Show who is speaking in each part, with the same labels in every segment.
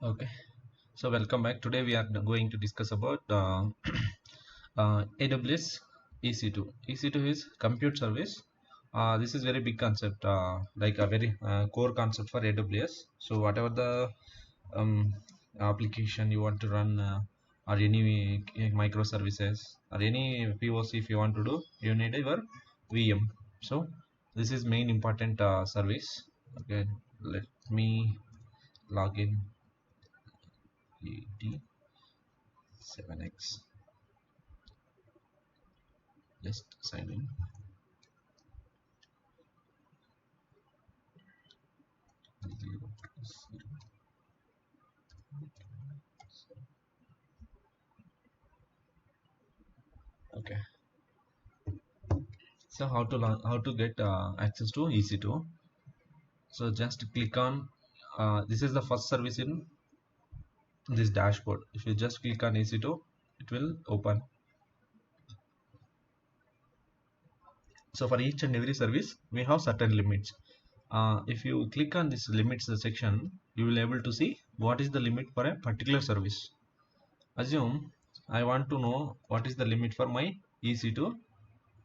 Speaker 1: Okay, so welcome back. Today we are going to discuss about AWS EC2. EC2 is compute service. This is very big concept, like a very core concept for AWS. So whatever the um, application you want to run, or any microservices or any POC if you want to do, you need your VM. So this is main important service. Okay, let me log in. ED7X. Just sign in. Okay, so how to get access to EC2? So just click on this is the first service in this dashboard. If you just click on EC2, it will open. So for each and every service we have certain limits. If you click on this limits section, you will able to see what is the limit for a particular service. Assume I want to know what is the limit for my EC2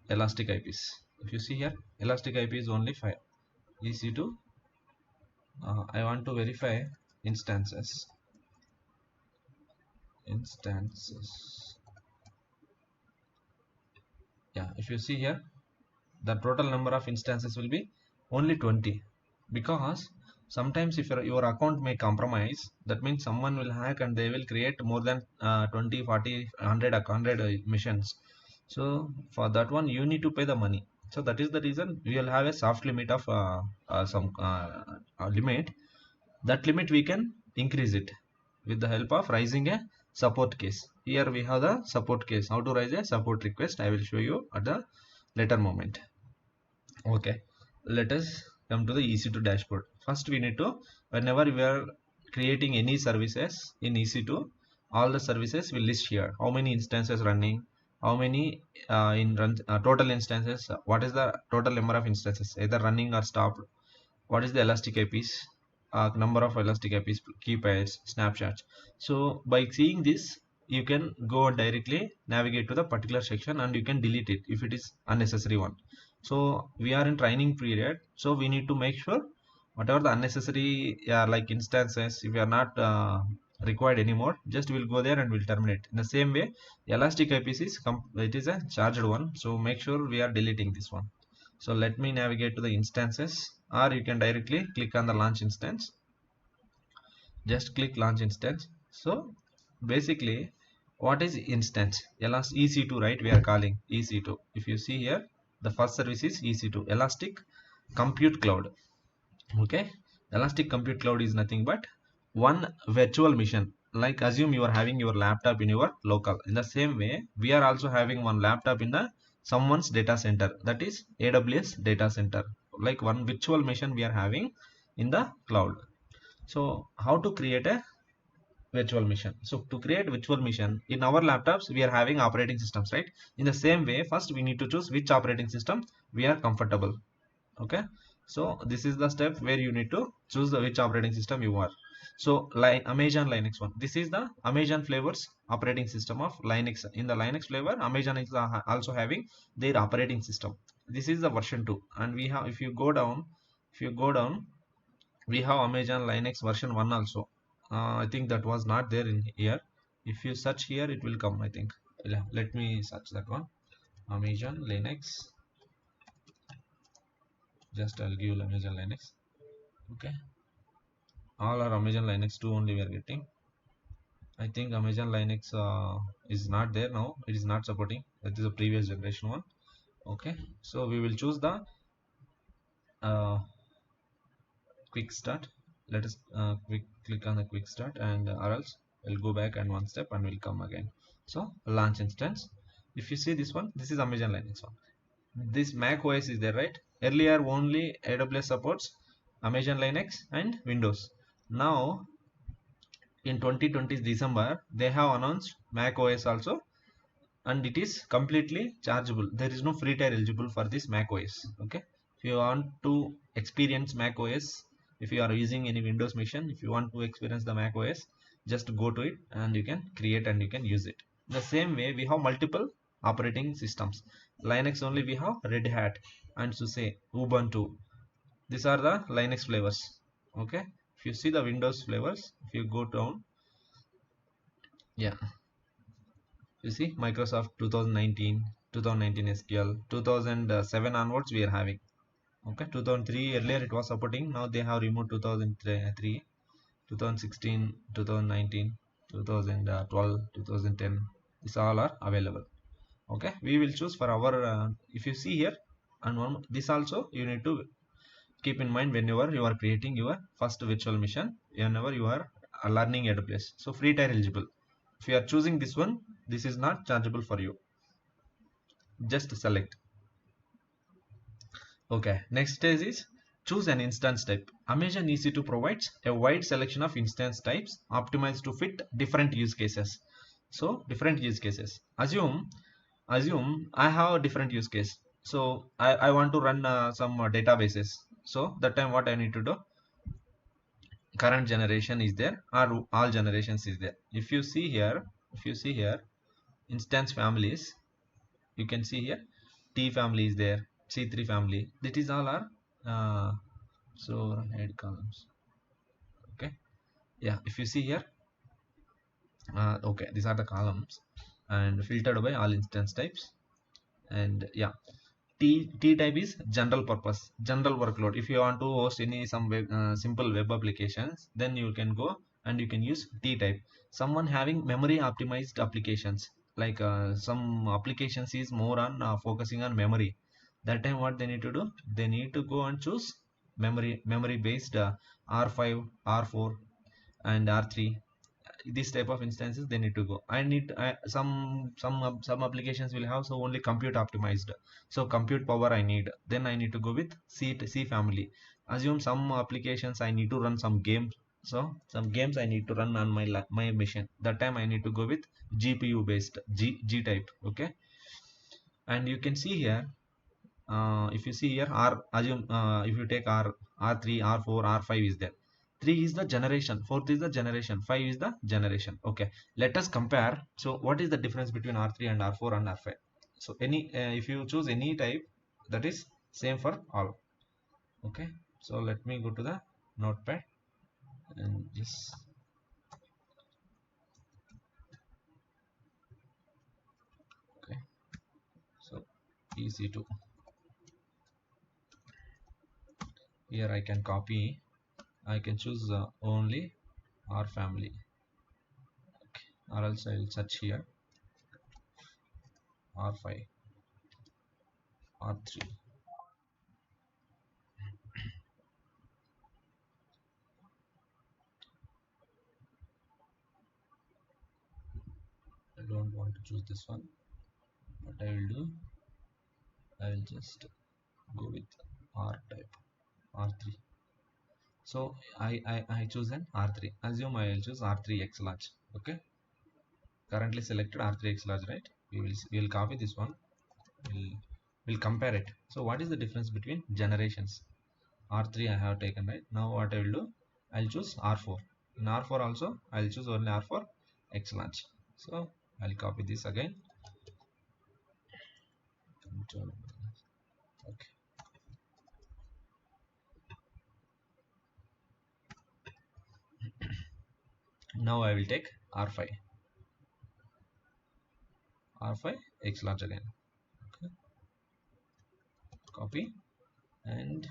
Speaker 1: elastic IPs. If you see here, elastic IP is only 5. EC2, I want to verify instances. Yeah, if you see here, the total number of instances will be only 20, because sometimes if your account may compromise, that means someone will hack and they will create more than 20, 40, 100 missions. So for that one you need to pay the money. So that is the reason we will have a soft limit of some limit. That limit we can increase it with the help of raising a support case. Here we have the support case. How to raise a support request, I will show you at the later moment. Okay, let us come to the EC2 dashboard. First we need to, whenever we are creating any services in EC2, all the services will list here. How many instances running, how many total instances, what is the total number of instances either running or stopped, what is the elastic IPs, number of elastic IPs, key pairs, snapshots. So by seeing this, you can go directly navigate to the particular section and you can delete it if it is unnecessary one. So we are in training period, so we need to make sure whatever the unnecessary like instances, if we are not required anymore, just we'll go there and we'll terminate. In the same way, elastic IPs is it is a charged one, so make sure we are deleting this one. So let me navigate to the instances, or you can directly click on the launch instance. Just click launch instance. So basically, what is instance? EC2, right? We are calling EC2. If you see here, the first service is EC2, Elastic Compute Cloud. Okay, Elastic Compute Cloud is nothing but one virtual machine. Like assume you are having your laptop in your local. In the same way, we are also having one laptop in the someone's data center, that is AWS data center. Like one virtual machine we are having in the cloud. So how to create a virtual machine? So to create virtual machine in our laptops, we are having operating systems, right? In the same way, first we need to choose which operating system we are comfortable. Okay, so this is the step where you need to choose the which operating system you are. So like Amazon Linux one, this is the Amazon flavors operating system of Linux. In the Linux flavor, Amazon is also having their operating system. This is the version 2, and we have, if you go down, we have Amazon Linux version 1 also. I think that was not there in here. If you search here, it will come, I think. Yeah, let me search that one. Amazon Linux. Just I'll give Amazon Linux. Okay, all are Amazon Linux 2 only we are getting. I think Amazon Linux is not there now. It is not supporting. That is a previous generation one. Okay, so we will choose the uh, quick start. Let us click on the quick start, and or else we'll go back and one step and we'll come again. So launch instance. If you see this one, this is Amazon Linux one. This Mac OS is there, right? Earlier only AWS supports Amazon Linux and Windows. Now in 2020 December, they have announced Mac OS also, and it is completely chargeable. There is no free tier eligible for this Mac OS. Okay, if you want to experience Mac OS If you are using any Windows machine, if you want to experience the Mac OS, just go to it and you can create and you can use it. The same way we have multiple operating systems. Linux only we have Red Hat and SUSE, Ubuntu. These are the Linux flavors. Okay, if you see the Windows flavors, if you go down, yeah, you see Microsoft 2019, 2019 SQL, 2007 onwards we are having. Okay, 2003 earlier it was supporting, now they have removed 2003, 2016, 2019, 2012, 2010. These all are available. Okay, we will choose for our if you see here, and one this also you need to keep in mind whenever you are creating your first virtual machine, whenever you are learning AWS. So free tier eligible. If you are choosing this one, this is not chargeable for you. Just select. Okay, next stage is choose an instance type. Amazon EC2 provides a wide selection of instance types optimized to fit different use cases. So different use cases. Assume I have a different use case. So I want to run some databases. So that time what I need to do? Current generation is there or all generations is there. If you see here, instance families, you can see here T family is there, C3 family. That is all are so head columns. Okay, yeah. If you see here, okay, these are the columns and filtered by all instance types. And yeah, T type is general purpose, general workload. If you want to host any some web, simple web applications, then you can go and you can use T type. Someone having memory optimized applications, like some applications is more on focusing on memory. That time what they need to do? They need to go and choose memory based R5, R4, and R3. This type of instances they need to go. I need some applications will have so only compute optimized, so compute power I need, then I need to go with C family. Assume some applications I need to run some games, so some games I need to run on my machine. That time I need to go with GPU based G type. Okay, and you can see here, if you see here R, assume if you take R3, R4, R5 is there. 3 is the generation, 4th is the generation, 5 is the generation. Okay, let us compare. So what is the difference between R3 and R4 and R5? So any if you choose any type, that is same for all. Okay, so let me go to the notepad and just, okay, so EC2, here I can copy, I can choose only R family. Okay, or else I will search here R5, R3. I don't want to choose this one. What I will do, I will just go with R type, R3. So I choose an R3. Assume I will choose R3 X large. Okay, currently selected R3 X large, right? We will copy this one. We'll compare it. So what is the difference between generations? R3 I have taken, right? Now what I will do, I'll choose R4. In R4 also I'll choose only R4 X large. So I'll copy this again. Okay. Now I will take R5 X large again. Okay. Copy and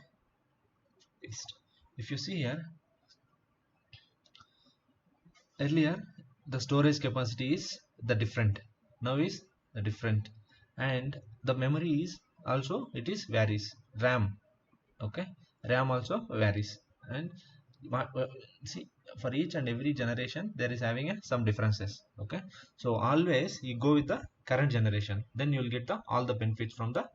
Speaker 1: paste. If you see here, earlier the storage capacity is the different, now is the different, and the memory is also it is varies. RAM, okay, RAM also varies. And see, for each and every generation there is having some differences. Okay, so always you go with the current generation, then you will get the all the benefits from the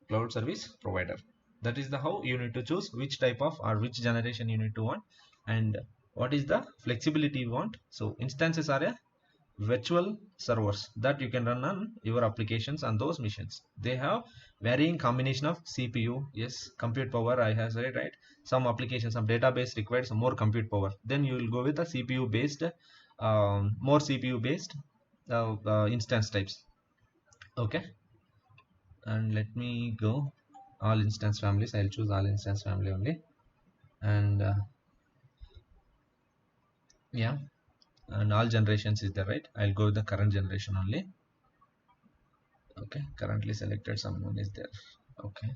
Speaker 1: cloud service provider. That is the how you need to choose which type of or which generation you need to want, and what is the flexibility you want. So instances are a virtual servers that you can run on your applications on those machines. They have varying combination of CPU. Yes, compute power I have said, right? Some applications, some database requires some more compute power. Then you will go with a CPU based, more CPU based instance types. Okay, and let me go all instance families. I'll choose all instance family only, and yeah, and all generations is there, right? I'll go with the current generation only. Okay, currently selected someone is there. Okay,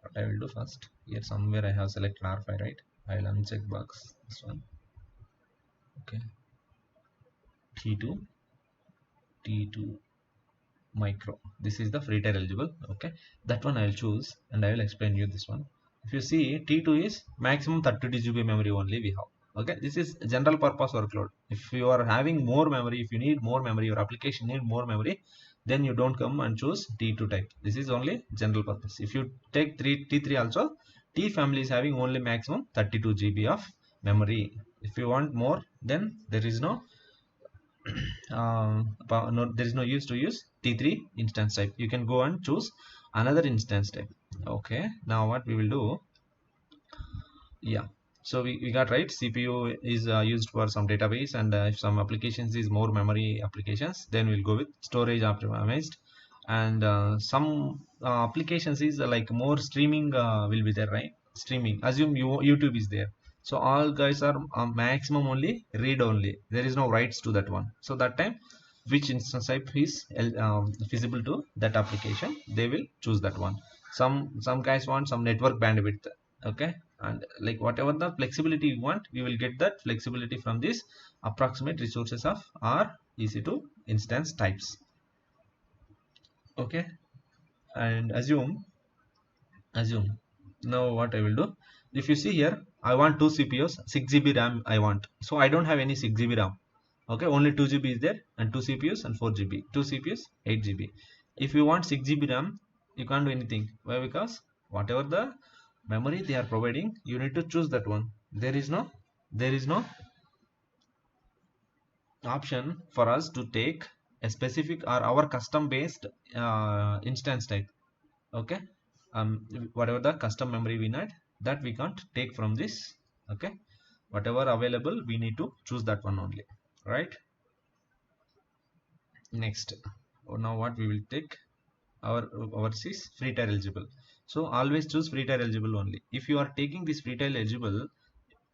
Speaker 1: what I will do first, here somewhere I have selected R5, right? I will uncheck box this one. Okay, T2 T2 micro, this is the free tier eligible. Okay, that one I will choose and I will explain you this one. If you see, T2 is maximum 32 GB memory only we have. Okay, this is general purpose workload. If you are having more memory, if you need more memory, your application need more memory, then you don't come and choose T2 type. This is only general purpose. If you take T3 also, T family is having only maximum 32 GB of memory. If you want more, then there is no there is no use to use T3 instance type. You can go and choose another instance type. Okay, now what we will do, yeah, so we got right, CPU is used for some database, and if some applications is more memory applications, then we'll go with storage optimized, and some applications is like more streaming will be there, right? Streaming, assume YouTube is there, so all guys are maximum only read only, there is no writes to that one. So that time, which instance type is feasible to that application, they will choose that one. Some guys want some network bandwidth. Okay, and like whatever the flexibility you want, we will get that flexibility from this approximate resources of our EC2 instance types. Okay, and assume now what I will do, if you see here, I want two CPUs, 6 GB RAM I want, so I don't have any 6 GB RAM. Okay, only 2 GB is there, and two CPUs and 4 GB, two CPUs 8 GB. If you want 6 GB RAM, you can't do anything. Why? Because whatever the memory they are providing, you need to choose that one. There is no option for us to take a specific or our custom based instance type. Okay, whatever the custom memory we need, that we can't take from this. Okay, whatever available, we need to choose that one only, right? Next, now what we will take, our is free tier eligible, so always choose free tier eligible only. If you are taking this free tier eligible,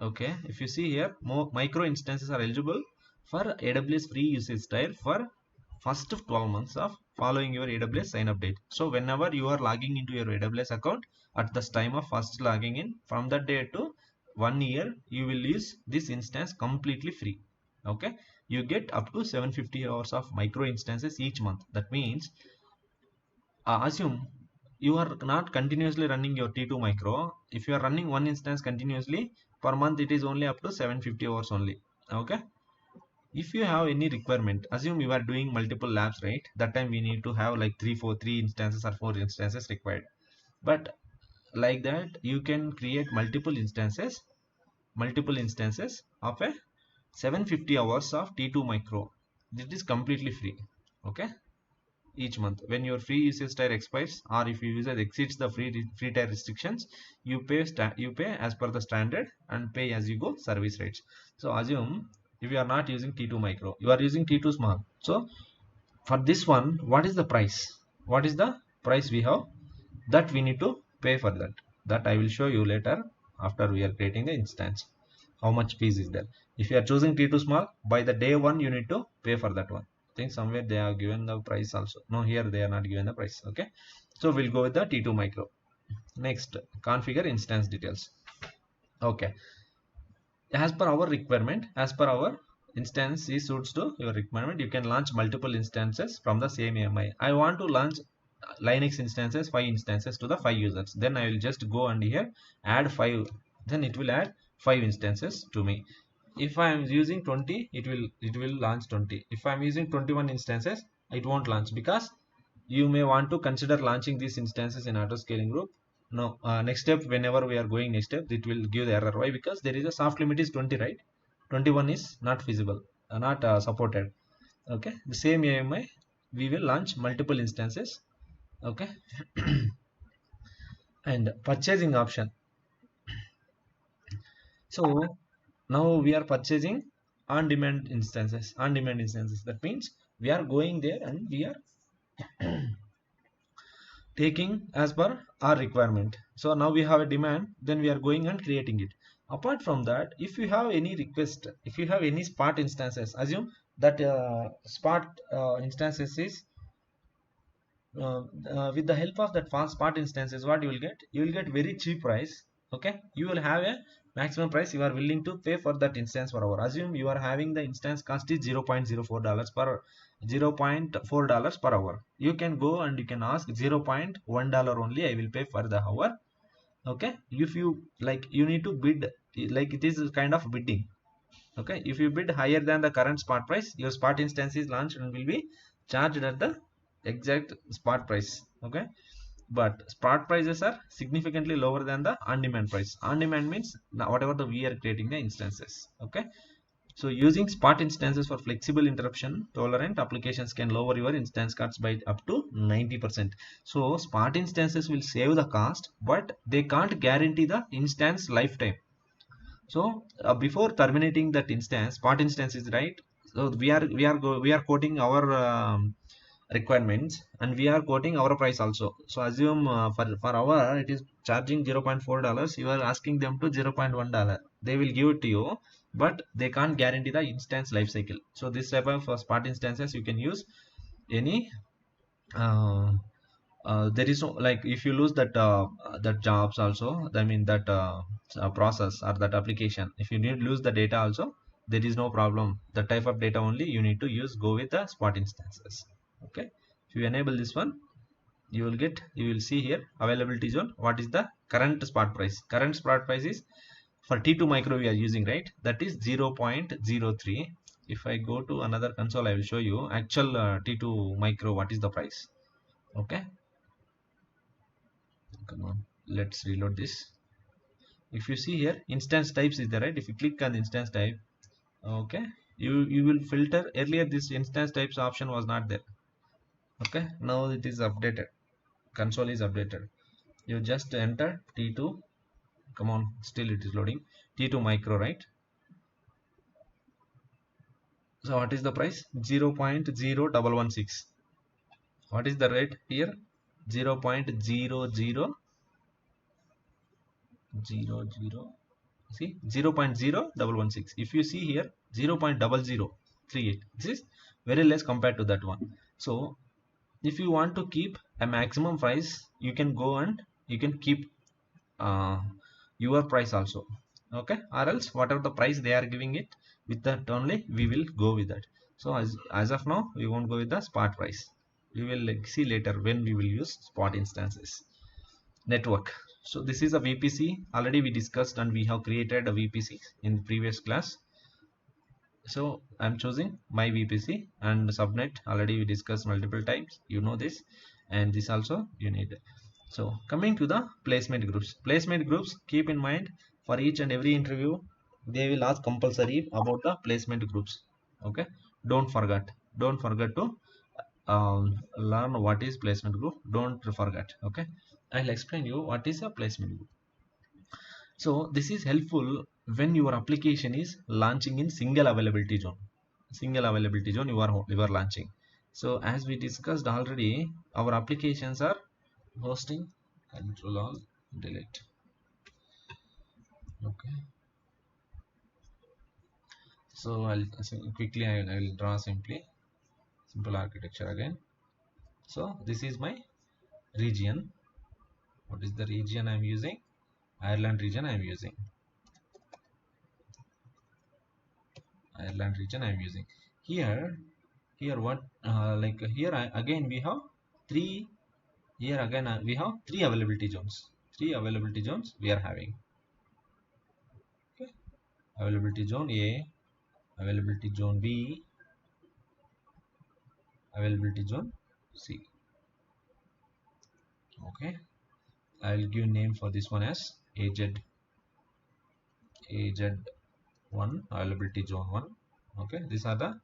Speaker 1: okay, if you see here, more micro instances are eligible for AWS free usage tier for first 12 months of following your AWS sign up date. So whenever you are logging into your AWS account, at this time of first logging in, from that day to 1 year, you will use this instance completely free. Okay, you get up to 750 hours of micro instances each month. That means, assume you are not continuously running your T2 micro. If you are running one instance continuously, per month it is only up to 750 hours only. Okay, if you have any requirement, assume you are doing multiple labs, right? That time we need to have like three instances or four instances required. But like that, you can create multiple instances of a 750 hours of T2 micro. This is completely free. Okay, each month when your free usage tier expires, or if your usage exceeds the free tier restrictions, you pay as per the standard and pay as you go service rates. So assume if you are not using T2 micro, you are using T2 small. So for this one, what is the price? What is the price we have that we need to pay for that? That I will show you later after we are creating the instance. How much fees is there? If you are choosing T2 small, by the day one you need to pay for that one. I think somewhere they have given the price also. No, here they are not given the price. Okay, so we'll go with the T2 micro. Next, configure instance details. Okay, as per our requirement, as per our instance is suits to your requirement, you can launch multiple instances from the same AMI. I want to launch Linux instances, 5 instances to the 5 users. Then I will just go and here add 5. Then it will add 5 instances to me. If I am using 20, it will launch 20. If I am using 21 instances, it won't launch, because you may want to consider launching these instances in auto scaling group. No, next step, whenever we are going next step, it will give the error. Why? Because there is a soft limit is 20, right? 21 is not feasible. not supported. Okay, the same AMI we will launch multiple instances. Okay. And purchasing option. So now we are purchasing on demand instances. On demand instances, that means we are going there and we are taking as per our requirement. So now we have a demand, then we are going and creating it. Apart from that, if you have any request, if you have any spot instances, assume that spot instances is with the help of that fast spot instances, what you will get very cheap price. Okay, you will have a maximum price you are willing to pay for that instance per hour. Assume you are having the instance cost is $0.04 per $0.4 per hour. You can go and you can ask $0.1 only I will pay for the hour. Okay, if you like, you need to bid, like it is kind of bidding. Okay, if you bid higher than the current spot price, your spot instance is launched and will be charged at the exact spot price. Okay, but spot prices are significantly lower than the on demand price. On demand means whatever the we are creating the instances. Okay, so using spot instances for flexible interruption tolerant applications can lower your instance costs by up to 90%. So spot instances will save the cost, but they can't guarantee the instance lifetime. So before terminating that instance, spot instance is right. So we are quoting our requirements and we are quoting our price also. So assume for hour it is charging $0.4. You are asking them to $0.1. They will give it to you, but they can't guarantee the instance life cycle. So this type of spot instances you can use any. Uh, there is no, like if you lose that that jobs also, I mean that process or that application, if you need lose the data also, there is no problem. The type of data only you need to use, go with the spot instances. Okay, if you enable this one, you will see here availability zone. What is the current spot price? Current spot price is for T2 micro we are using, right? That is 0.03. If I go to another console, I will show you actual T2 micro what is the price. Okay, come on, let's reload this. If you see here instance types is there, right? If you click on the instance type, okay, you will filter. Earlier this instance types option was not there. Okay, now it is updated. Console is updated. You just enter T2. Come on, still it is loading. T2 micro, right? So what is the price? 0.0116. What is the rate here? 0.0000. See, 0.0116. If you see here 0.0038, this is very less compared to that one. So if you want to keep a maximum price, you can go and you can keep uh, your price also. Okay, or else whatever the price they are giving it, with that only we will go with that. So as of now we won't go with the spot price. We will like, see later when we will use spot instances. Network. So this is a VPC. Already we discussed and we have created a VPC in previous class. So I'm choosing my VPC and subnet. Already we discussed multiple times. You know this, and this also you need. So coming to the placement groups. Placement groups, keep in mind for each and every interview, they will ask compulsory about the placement groups. Okay, don't forget. Don't forget to learn what is placement group. Don't forget. Okay, I'll explain you what is a placement group. So this is helpful when your application is launching in single availability zone. Single availability zone you are launching. So as we discussed already, our applications are hosting. Control all, delete. Okay, so quickly I'll draw simple architecture again. So this is my region. What is the region I'm using? Ireland region I'm using. Ireland region I'm using. Here what like here again we have three. Here again we have three availability zones. Three availability zones we are having. Okay, availability zone A, availability zone B, availability zone C. Okay, I'll give name for this one as AZ1 availability zone 1, Okay, these are the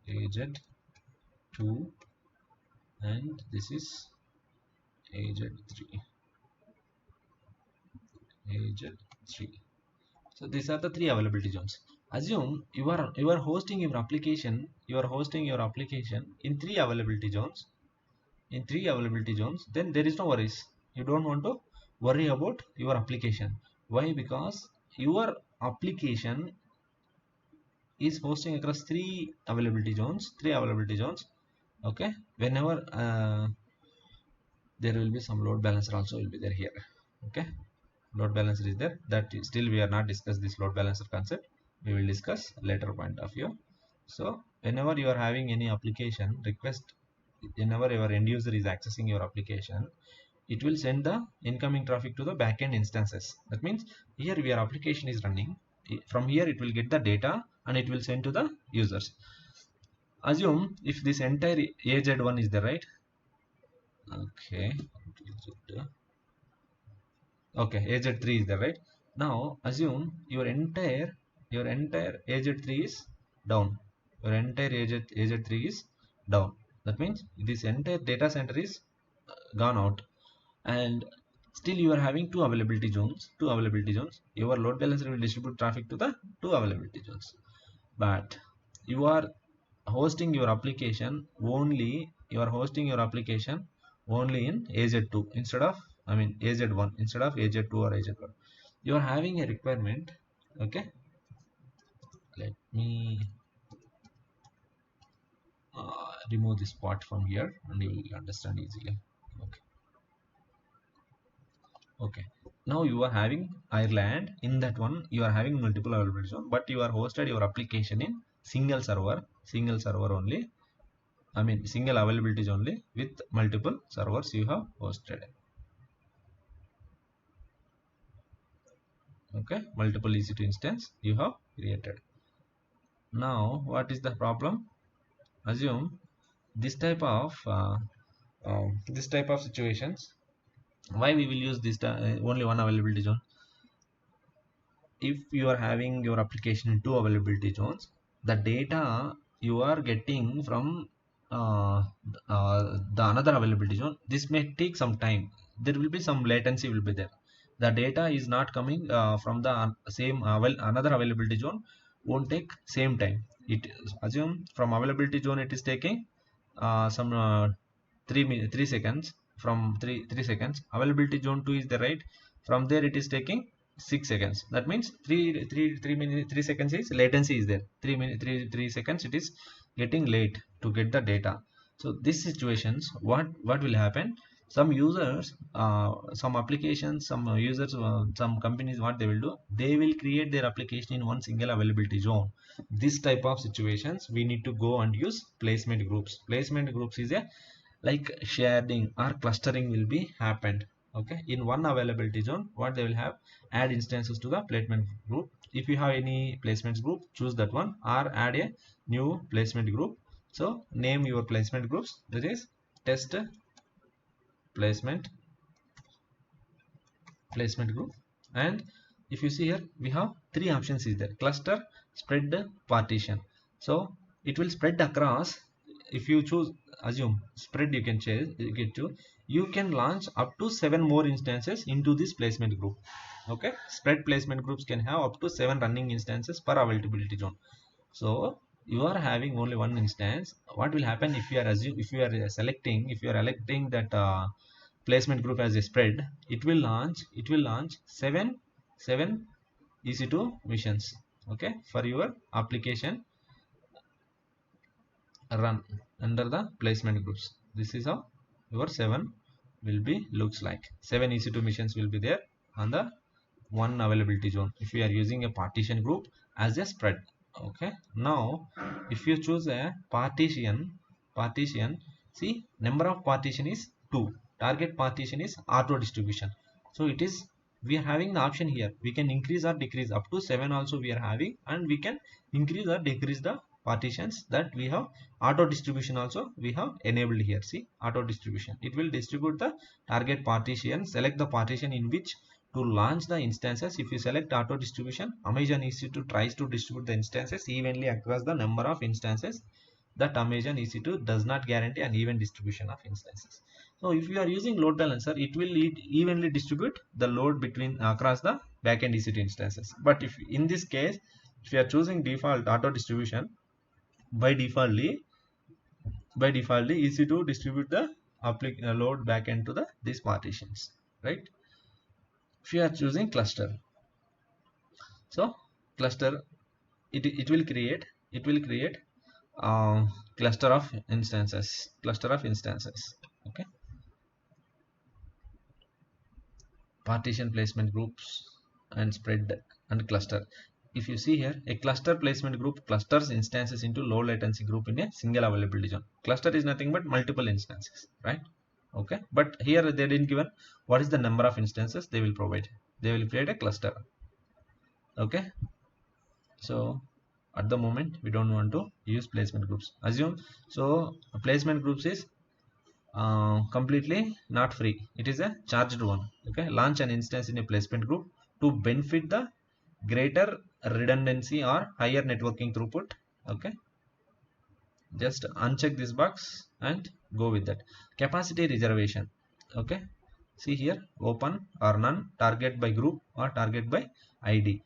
Speaker 1: AZ2 and this is AZ3. AZ3. So these are the three availability zones. Assume you are hosting your application. You are hosting your application in three availability zones. In three availability zones, then there is no worries. You don't want to worry about your application. Why? Because your application is hosting across three availability zones. Three availability zones. Okay. Whenever there will be some load balancer also will be there here. Okay. Load balancer is there. That is, still we are not discussed this load balancer concept. We will discuss later point of view. So whenever you are having any application request, whenever your end user is accessing your application, it will send the incoming traffic to the backend instances. That means here your application is running. From here it will get the data and it will send to the users. Assume if this entire AZ1 is there, right? Okay. Okay, AZ3 is there, right? Now assume your entire AZ3 is down. Your entire AZ3 is down. That means this entire data center is gone out, and still you are having two availability zones. Your load balancer will distribute traffic to the two availability zones, but you are hosting your application only. You are hosting your application only in AZ2 instead of, I mean, AZ1 instead of AZ2 or AZ1. You are having a requirement. Okay, let me remove this part from here and you will understand easily. Okay. Okay, now you are having Ireland. In that one you are having multiple availability zone, but you are hosted your application in single server only. I mean single availabilities only with multiple servers you have hosted. Okay, multiple EC2 instance you have created. Now what is the problem? Assume this type of situations. Why we will use this only one availability zone? If you are having your application in two availability zones, the data you are getting from the another availability zone, this may take some time. There will be some latency will be there. The data is not coming from the same another availability zone, won't take same time. It assume from availability zone it is taking some 3 seconds. From 3 seconds availability zone 2 is the right. From there it is taking 6 seconds. That means 3 minutes 3 seconds is latency is there. 3 minutes 3 seconds it is getting late to get the data. So these situations, what will happen? Some users, some applications, some users, some companies, what they will do, they will create their application in one single availability zone. This type of situations we need to go and use placement groups. Placement groups is a like sharing or clustering will be happened. Okay, in one availability zone what they will have, add instances to the placement group. If you have any placements group, choose that one or add a new placement group. So name your placement groups, that is test placement group. And if you see here we have three options is there: cluster, spread, partition. So it will spread across. If you choose, assume spread, you can change, you can launch up to 7 more instances into this placement group. Okay, spread placement groups can have up to 7 running instances per availability zone. So you are having only one instance. What will happen if you are selecting that placement group as a spread? It will launch seven EC2 missions. Okay, for your application run under the placement groups. This is how your 7 will be looks like. 7 EC2 missions will be there on the one availability zone if you are using a partition group as a spread. Okay, now if you choose a partition, see, number of partition is 2. Target partition is auto distribution. So it is, we are having the option here, we can increase or decrease up to 7 also we are having, and we can increase or decrease the partitions that we have. Auto distribution also we have enabled here. See, auto distribution, it will distribute the target partition. Select the partition in which to launch the instances, if you select auto distribution, Amazon EC2 tries to distribute the instances evenly across the number of instances that Amazon EC2 does not guarantee an even distribution of instances. So if you are using load balancer, it will evenly distribute the load between across the backend EC2 instances. But if in this case, if you are choosing default auto distribution, by defaultly EC2 distribute the load backend to the these partitions, right? If you are choosing cluster, so cluster, it will create cluster of instances. Okay, partition placement groups and spread and cluster. If you see here, a cluster placement group clusters instances into low latency group in a single availability zone. Cluster is nothing but multiple instances, right? Okay, but here they didn't given what is the number of instances they will provide. They will create a cluster. Okay, so at the moment we don't want to use placement groups. Assume so placement groups is completely not free. It is a charged one. Okay, launch an instance in a placement group to benefit the greater redundancy or higher networking throughput. Okay, just uncheck this box and go with that. Capacity reservation. Okay, see here, open or none, target by group or target by ID.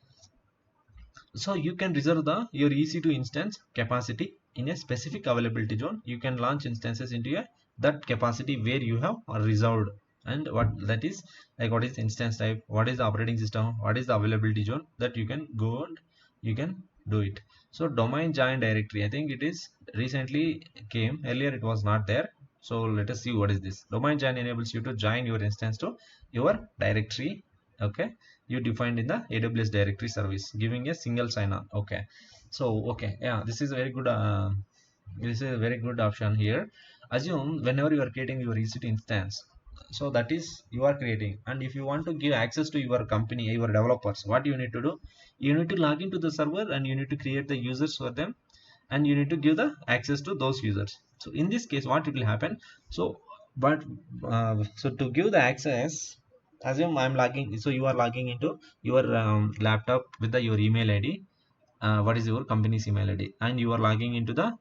Speaker 1: So you can reserve your EC2 instance capacity in a specific availability zone. You can launch instances into that capacity where you have reserved, and what that is, like what is instance type, what is the operating system, what is the availability zone, that you can go and you can do it. So domain join directory, I think it is recently came, earlier it was not there. So let us see what is this. Domain join enables you to join your instance to your directory. Okay, you defined in the AWS directory service, giving a single sign-on. Okay, so okay, yeah, this is a very good option here. Assume whenever you are creating your EC2 instance, so that is you are creating, and if you want to give access to your company, your developers, what you need to do, you need to log into the server and you need to create the users for them, and you need to give the access to those users. So in this case, what will happen? So but so to give the access, assume I'm logging, so you are logging into your laptop with your email ID. What is your company's email ID, and you are logging into the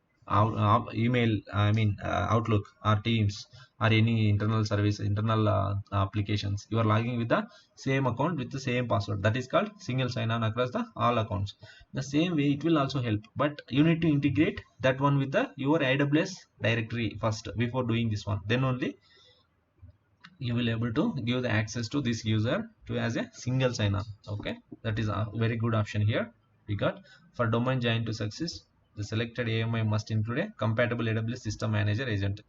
Speaker 1: email, I mean Outlook or Teams or any internal service, internal applications. You are logging with the same account with the same password. That is called single sign-on across the all accounts. The same way it will also help, but you need to integrate that one with the your AWS directory first before doing this one. Then only you will able to give the access to this user to as a single sign-on. Okay, that is a very good option here. We got for domain join to success, the selected AMI must include a compatible AWS system manager agent.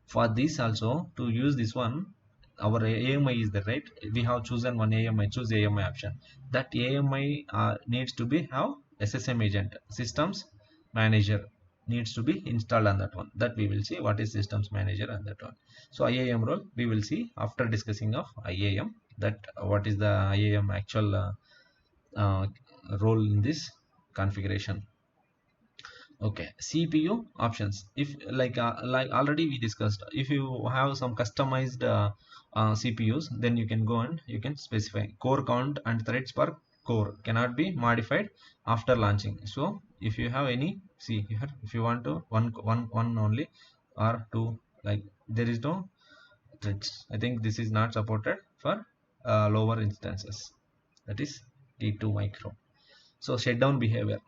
Speaker 1: For this also, to use this one, our AMI is the right, we have chosen one AMI, choose AMI option. That AMI needs to be have SSM agent, systems manager needs to be installed on that one. That we will see what is systems manager on that one. So IAM role we will see after discussing of IAM, that what is the IAM actual uh, role in this configuration. Okay, CPU options. If like already we discussed, if you have some customized CPUs, then you can go and you can specify core count and threads per core cannot be modified after launching. So if you have any, see here, if you want to one only or two, like there is no threads, I think this is not supported for lower instances, that is T2 micro. So shutdown behavior,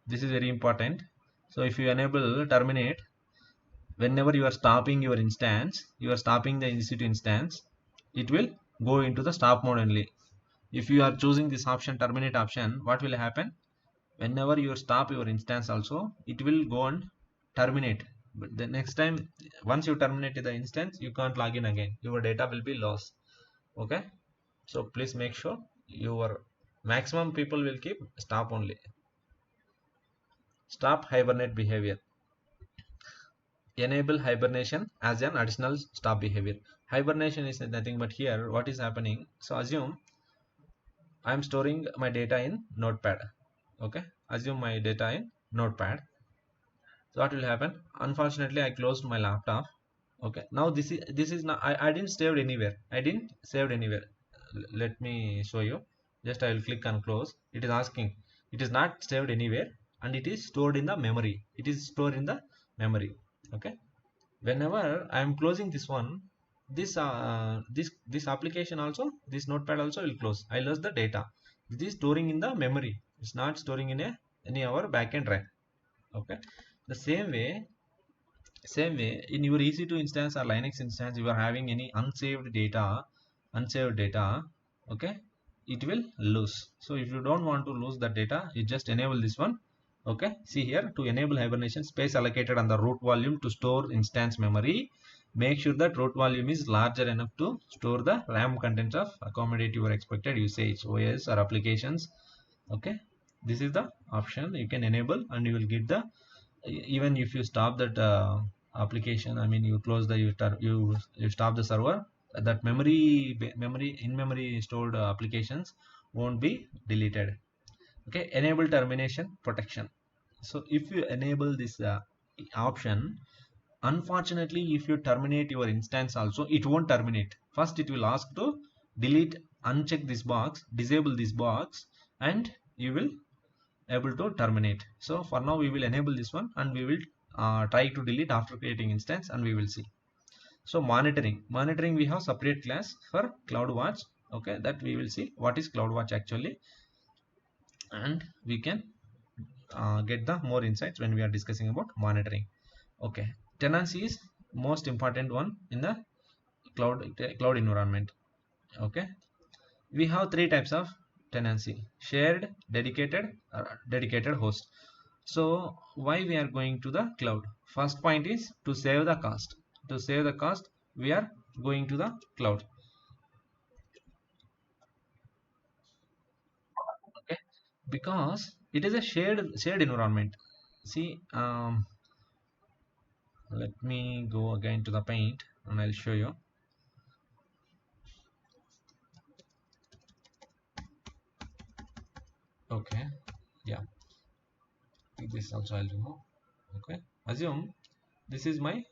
Speaker 1: this is very important. So if you enable terminate, whenever you are stopping your instance, you are stopping the EC2 instance, it will go into the stop mode only. If you are choosing this option, terminate option, what will happen? Whenever you stop your instance also, it will go and terminate. But the next time, once you terminate the instance, you can't log in again. Your data will be lost. Okay. So please make sure your maximum people will keep stop only. Stop hibernate behavior. Enable hibernation as an additional stop behavior. Hibernation is nothing but here what is happening. So assume I am storing my data in Notepad. Okay, assume my data in Notepad. So what will happen? Unfortunately, I closed my laptop. Okay, now this is not, I didn't save anywhere. I didn't save anywhere. let me show you. Just I will click on close. It is asking, it is not saved anywhere, and it is stored in the memory. It is stored in the memory. Okay. Whenever I am closing this one, this application also, this notepad also will close. I lose the data. This is storing in the memory. It's not storing in any our backend rack. Okay. The same way in your EC2 instance or Linux instance, you are having any unsaved data, okay, it will lose. So if you don't want to lose the data, you just enable this one. Okay, see here, to enable hibernation, space allocated on the root volume to store instance memory. Make sure that root volume is larger enough to store the RAM contents of accommodate your expected usage, OS or applications. Okay, this is the option you can enable, and you will get the, even if you stop that application, I mean you close the, you stop the server, that memory stored applications won't be deleted. Okay, enable termination protection. So if you enable this option, unfortunately if you terminate your instance also, it won't terminate. First it will ask to delete, uncheck this box, disable this box, and you will able to terminate. So for now we will enable this one, and we will try to delete after creating instance, and we will see. So monitoring we have separate class for CloudWatch. Okay, that we will see what is CloudWatch actually, and we can get the more insights when we are discussing about monitoring. Okay, tenancy is most important one in the cloud environment. Okay, we have three types of tenancy: shared, dedicated host. So why we are going to the cloud? First point is to save the cost. To save the cost, we are going to the cloud. Okay, because it is a shared environment. See, let me go again to the paint, and I'll show you. Okay, yeah, this also I'll remove. Okay, assume this is my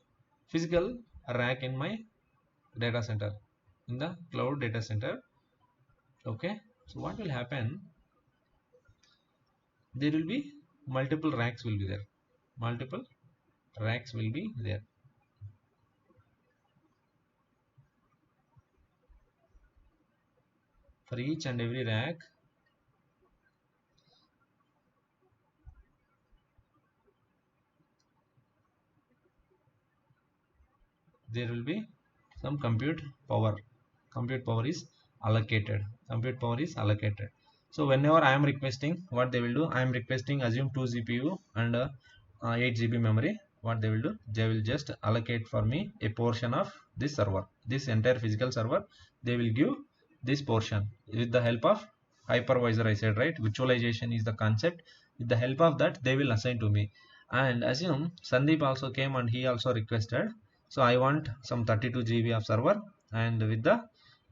Speaker 1: physical rack in my data center, in the cloud data center. Okay, so what will happen, there will be multiple racks will be there, multiple racks will be there. For each and every rack, there will be some compute power. Compute power is allocated. Compute power is allocated. So whenever I am requesting, what they will do, I am requesting, assume 2 CPU and 8 GB memory. What they will do, they will just allocate for me a portion of this server, this entire physical server. They will give this portion with the help of hypervisor. I said right, virtualization is the concept. With the help of that, they will assign to me. And assume Sandeep also came and he also requested, so I want some 32 GB of server, and with the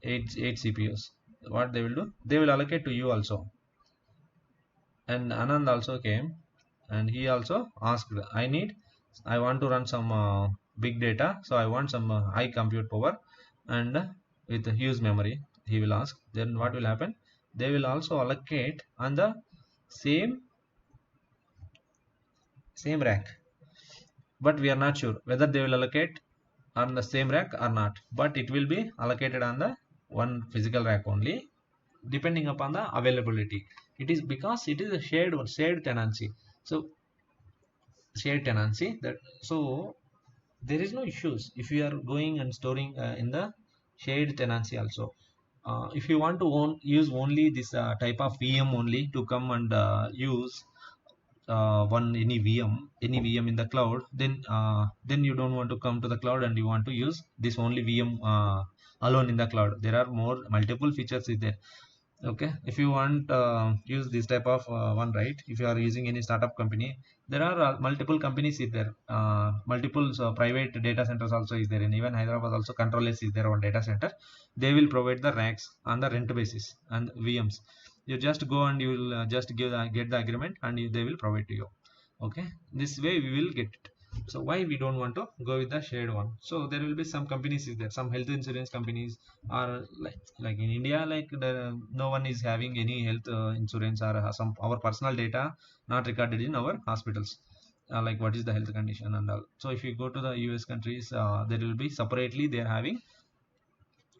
Speaker 1: 8 CPUs. What they will do, they will allocate to you also. And Anand also came, and he also asked, I want to run some big data, so I want some high compute power, and with a huge memory, he will ask. Then what will happen, they will also allocate on the same rack, but we are not sure whether they will allocate on the same rack or not, but it will be allocated on the one physical rack only, depending upon the availability. It is because it is a shared tenancy. So shared tenancy, that, so there is no issues if you are going and storing in the shared tenancy also. If you want to use only this type of VM only to come and use any VM in the cloud, then you don't want to come to the cloud, and you want to use this only VM alone in the cloud. There are multiple features is there. Okay, if you want use this type of one, right, if you are using any startup company, there are multiple companies is there, multiple private data centers also is there, and even Hyderabad also controllers is there on data center. They will provide the racks on the rent basis and VMs. You just go and you will just get the agreement, and they will provide to you. Okay, this way we will get it. So why we don't want to go with the shared one? So there will be some companies is there, some health insurance companies are like in India, like no one is having any health insurance or some our personal data not recorded in our hospitals, like what is the health condition and all. So if you go to the US countries, there will be separately they are having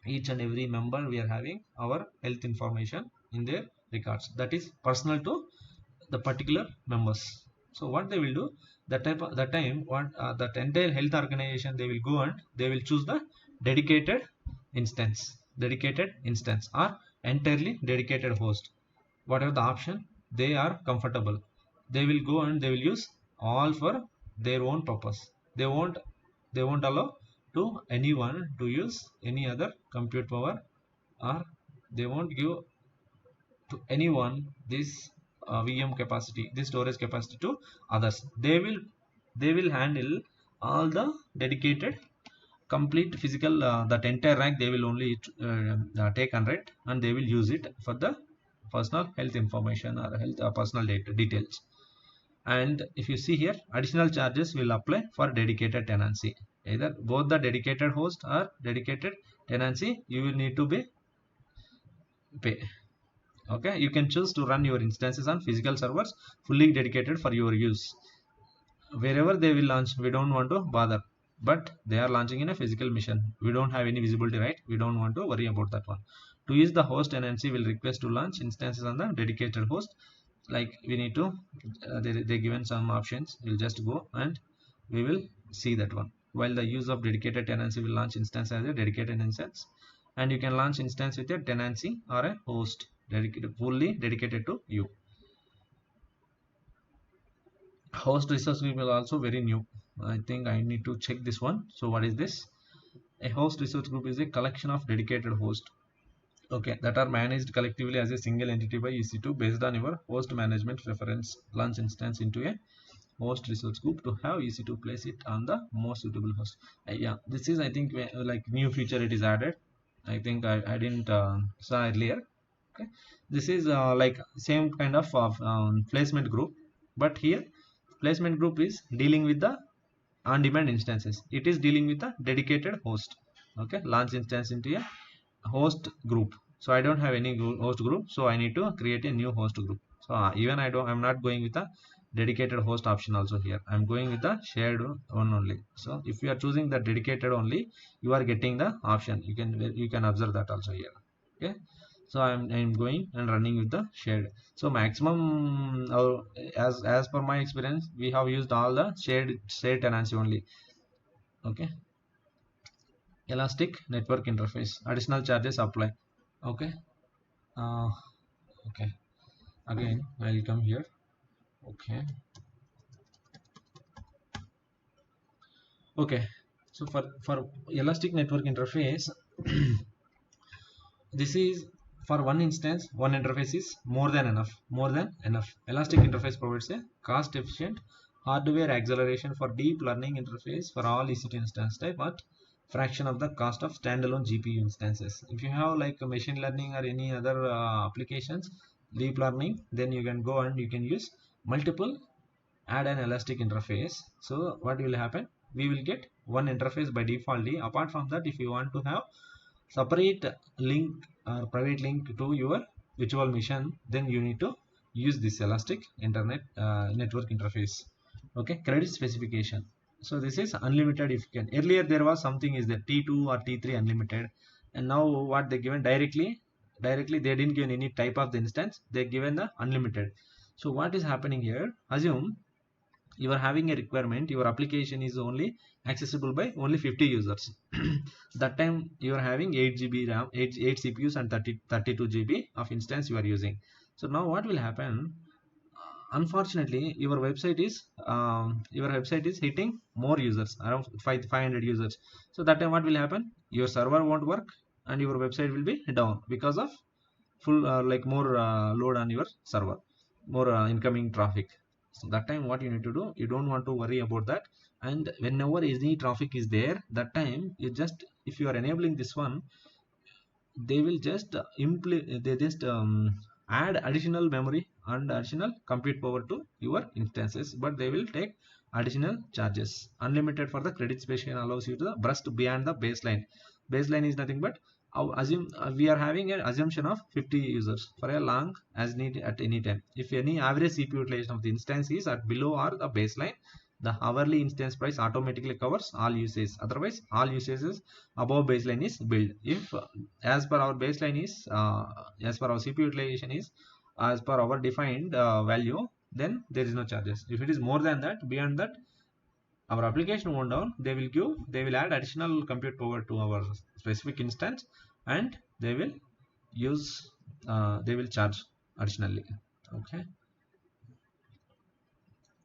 Speaker 1: each and every member, we are having our health information in their records that is personal to the particular members. So what they will do, that time what that entire health organization, they will go and they will choose the dedicated dedicated instance or entirely dedicated host, whatever the option they are comfortable. They will go and they will use all for their own purpose. They won't allow to anyone to use any other compute power, or they won't give to anyone this VM capacity, this storage capacity to others. They will handle all the dedicated complete physical, that entire rack they will only take and write, and they will use it for the personal health information or health personal data details. And if you see here, additional charges will apply for dedicated tenancy. Either both the dedicated host or dedicated tenancy, you will need to be pay. Okay, you can choose to run your instances on physical servers fully dedicated for your use. Wherever they will launch, we don't want to bother, but they are launching in a physical mission, we don't have any visibility, right? We don't want to worry about that one. To use the host, tenancy will request to launch instances on the dedicated host. Like we need to they given some options, we'll just go and we will see that one. While the use of dedicated tenancy will launch instance as a dedicated instance, and you can launch instance with a tenancy or a host dedicated, fully dedicated to you. Host resource group is also very new. I think I need to check this one. So what is this? A host resource group is a collection of dedicated hosts, okay, that are managed collectively as a single entity by EC2 based on your host management preference. Launch instance into a host resource group to have EC2 place it on the most suitable host. Yeah, this is, I think, like new feature it is added. I think I didn't saw earlier. Okay, this is like same kind of placement group, but here placement group is dealing with the on-demand instances. It is dealing with a dedicated host. Okay, launch instance into a host group. So I don't have any host group, so I need to create a new host group. So even I'm not going with a dedicated host option also here, I'm going with the shared one only. So if you are choosing the dedicated only, you are getting the option, you can observe that also here. Okay, so I'm going and running with the shared. So maximum as per my experience, we have used all the shared tenancy only. Okay, elastic network interface, additional charges apply. Okay, uh, okay, again I'll come here. Okay, okay, so for elastic network interface, this is for one instance, one interface is more than enough. Elastic interface provides a cost efficient hardware acceleration for deep learning interface for all EC2 instance type at fraction of the cost of standalone GPU instances. If you have like a machine learning or any other applications, deep learning, then you can go and you can use multiple, add an elastic interface. So what will happen, we will get one interface by default. Apart from that, if you want to have separate link or private link to your virtual machine, then you need to use this elastic internet network interface. Okay, credit specification. So this is unlimited if you can. Earlier there was something is the T2 or T3 unlimited, and now what they given directly they didn't give any type of the instance, they given the unlimited. So what is happening here, assume you are having a requirement, your application is only accessible by only 50 users. That time you are having 8 GB RAM, 8 CPUs and 32 GB of instance you are using. So now what will happen, unfortunately your website is hitting more users, around 500 users. So that time what will happen, your server won't work and your website will be down because of full like more load on your server, more incoming traffic. So that time what you need to do, you don't want to worry about that. And whenever any traffic is there, that time you just, if you are enabling this one, they will just add additional memory and additional compute power to your instances, but they will take additional charges. Unlimited for the credit specification allows you to burst beyond the baseline. Baseline is nothing but assume we are having an assumption of 50 users for a long as needed at any time. If any average CPU utilization of the instance is at below or the baseline, the hourly instance price automatically covers all usages. Otherwise, all usages above baseline is billed. If as per our baseline is as per our CPU utilization is as per our defined value, then there is no charges. If it is more than that, beyond that, our application won't down. They will add additional compute power to our specific instance, and they will use they will charge additionally. Okay,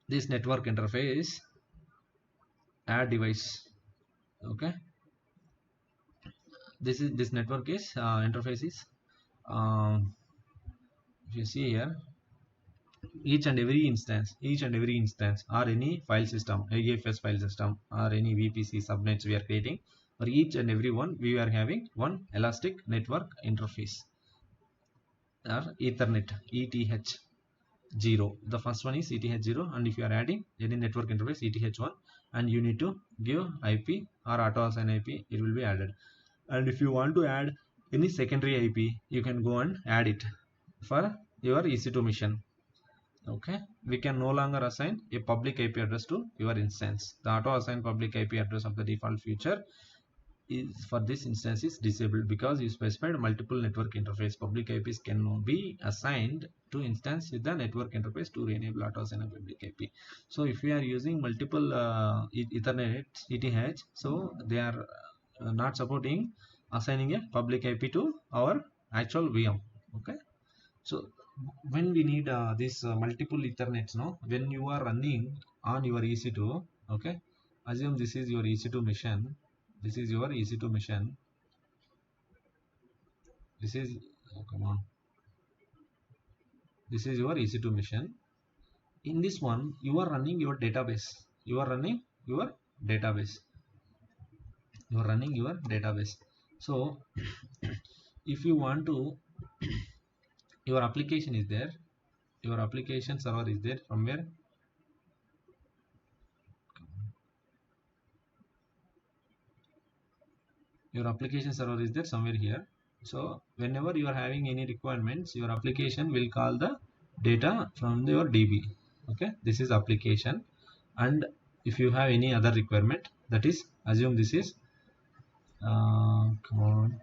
Speaker 1: this network interface add device. Okay, this network is interface is if you see here, each and every instance or any file system, AFS file system or any VPC subnets we are creating, for each and every one we are having one elastic network interface or Ethernet, ETH0. The first one is ETH0, and if you are adding any network interface ETH1, and you need to give IP or auto assign IP, it will be added. And if you want to add any secondary IP, you can go and add it for your EC2 mission. Okay, we can no longer assign a public IP address to your instance. The auto assign public IP address of the default feature is for this instance is disabled because you specified multiple network interface. Public IPs can be assigned to instance with the network interface to enable auto assign a public IP. So if we are using multiple Ethernet ETH, so they are not supporting assigning a public IP to our actual VM. Okay, so when we need this multiple Ethernets, no, when you are running on your EC2, okay, assume this is your EC2 mission. This is your EC2 mission. This is come on. This is your EC2 mission. In this one, you are running your database. You are running your database. You are running your database. So, if you want to, your application is there. Your application server is there somewhere. Your application server is there somewhere here. So whenever you are having any requirements, your application will call the data from your DB. Okay, this is application. And if you have any other requirement, that is, assume this is come on,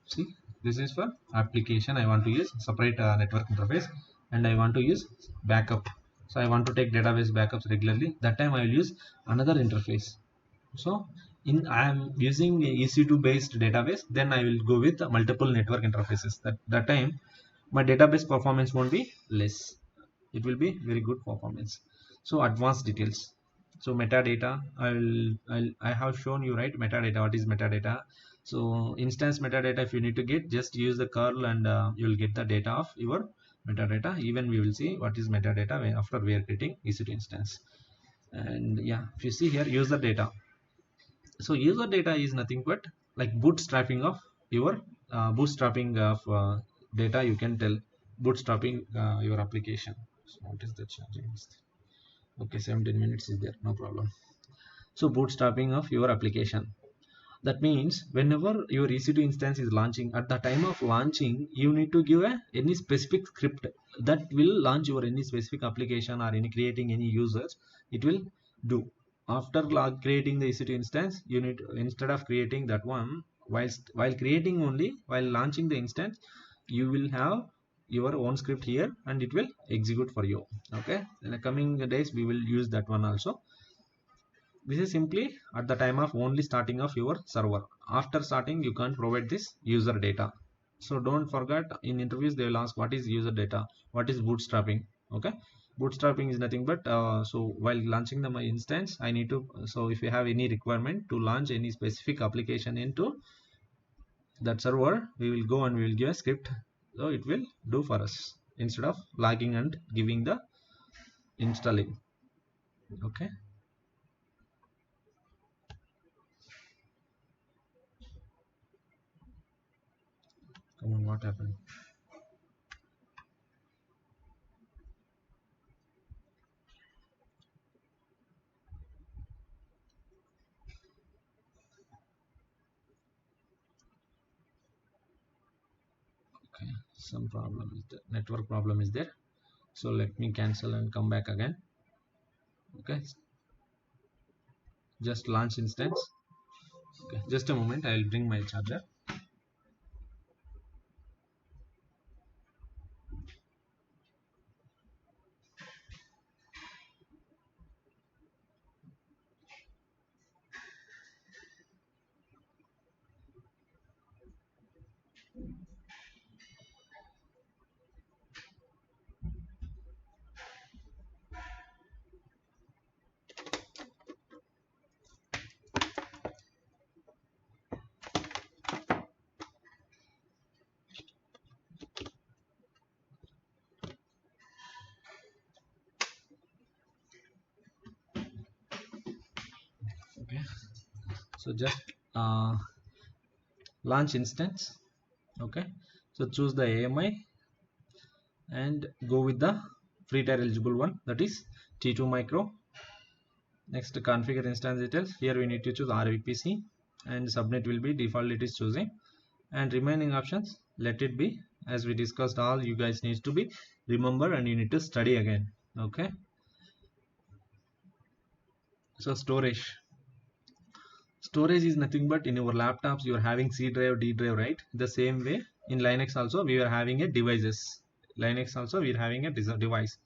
Speaker 1: see, this is for application. I want to use separate network interface, and I want to use backup. So I want to take database backups regularly. That time I will use another interface. So I am using EC2 based database, then I will go with multiple network interfaces. That time my database performance won't be less. It will be very good performance. So advanced details. So metadata, I have shown you, right, metadata. What is metadata? So instance metadata, if you need to get, just use the curl and you will get the data of your metadata. Even we will see what is metadata after we are creating EC2 instance. And yeah, if you see here, user data. So user data is nothing but like bootstrapping of your bootstrapping of data. You can tell bootstrapping your application. So what is the charging? Okay, 17 minutes is there, no problem. So bootstrapping of your application, that means whenever your EC2 instance is launching, at the time of launching you need to give any specific script that will launch your any specific application or any creating any users. It will do after creating the EC2 instance. You need, instead of creating that one, while creating only, while launching the instance, you will have your own script here and it will execute for you. Okay, in the coming days we will use that one also. This is simply at the time of only starting of your server. After starting, you can't provide this user data. So don't forget, in interviews they will ask what is user data, what is bootstrapping. Okay, bootstrapping is nothing but so while launching the my instance, I need to, so if you have any requirement to launch any specific application into that server, we will go and we will give a script, so it will do for us instead of logging and giving the installing. Okay, come on, what happened? some problem is there, network problem is there. So let me cancel and come back again. Okay, just launch instance. Okay, just a moment, I will bring my charger. Okay, so just launch instance. Okay, so choose the AMI and go with the free tier eligible one, that is T2 micro. Next, configure instance details. Here we need to choose RVPC and subnet will be default, it is choosing, and remaining options let it be as we discussed. All you guys needs to be remember and you need to study again. Okay, so storage is nothing but in your laptops you are having C drive, D drive, right? The same way in Linux also we are having a devices. Linux also we are having a device.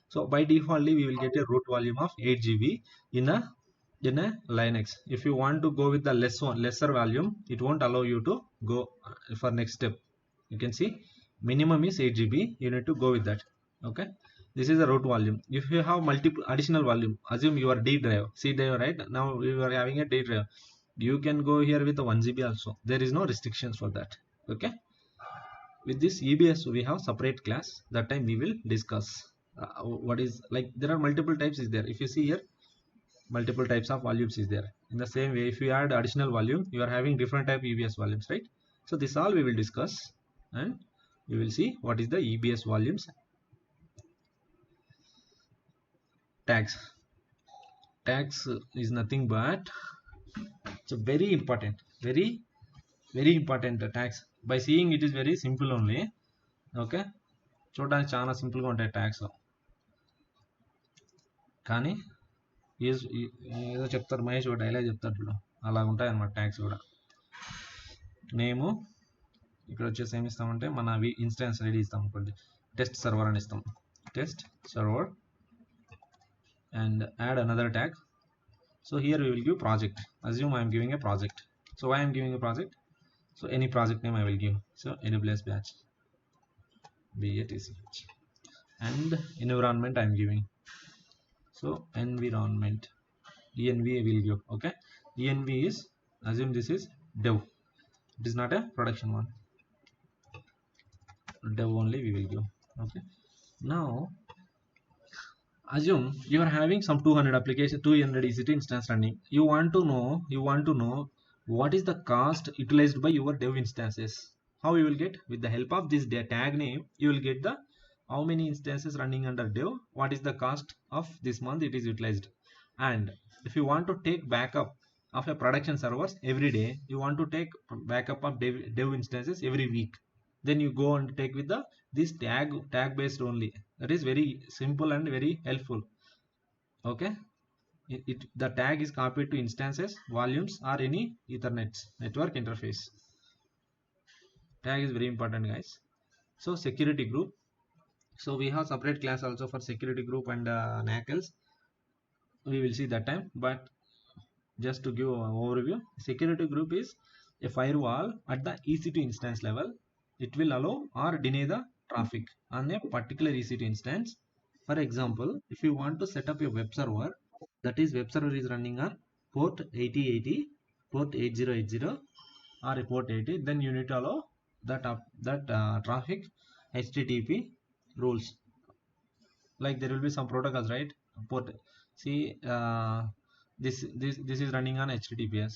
Speaker 1: So by defaultly we will get a root volume of 8 GB in a Linux. If you want to go with the lesser volume, it won't allow you to go for next step. You can see minimum is 8 GB. You need to go with that. Okay. This is the root volume. If you have multiple additional volume, assume your D drive, C drive, right? Now you are having a D drive. You can go here with the 1 GB also. There is no restrictions for that. Okay. With this EBS we have separate class. That time we will discuss what is, like, there are multiple types is there. If you see here, multiple types of volumes is there. In the same way, if you add additional volume, you are having different type EBS volumes, right? So this all we will discuss and we will see what is the EBS volumes. Tags is nothing but it's a very important, very important tags. By seeing it is very simple only. Okay, చూడడానికి చాలా సింపుల్గా ఉంటాయి tags, కానీ ఏదో చెప్తారు మహేష్ ఒక dialogue చెప్తాడు చూడు, అలా ఉంటాయి అన్నమాట ట్యాగ్స్ కూడా. నేము ఇక్కడ వచ్చేసి ఏమి ఇస్తామంటే మన ఇన్స్టాన్స్ రెడీ ఇస్తాం అనుకోండి, టెస్ట్ సర్వర్ అని ఇస్తాం, test server and add another tag. So here we will give project. Assume I am giving a project. So why I am giving a project? So any project name I will give. So AWS batch BATCH and environment I am giving. So environment env I will give. Okay, env is, assume this is dev. It is not a production one. Dev only we will give. Okay, now assume you are having some 200 application, 200 EC2 instance running. You want to know what is the cost utilized by your dev instances. How you will get? With the help of this tag name, you will get the how many instances running under dev, what is the cost of this month it is utilized. And if you want to take backup of a production servers every day, you want to take backup of dev instances every week, then you go and take with the this tag based only. That is very simple and very helpful. Okay, the tag is copied to instances, volumes or any Ethernet network interface. Tag is very important, guys. So security group, so we have separate class also for security group and NACLs. We will see that time, but just to give an overview, security group is a firewall at the EC2 instance level. It will allow or deny the traffic on a particular EC2 instance. For example, if you want to set up a web server, that is web server is running on port 8080, port 8080 or a port 80, then you need to allow that traffic HTTP rules. Like there will be some protocols, right? Port, see, this is running on HTTPS.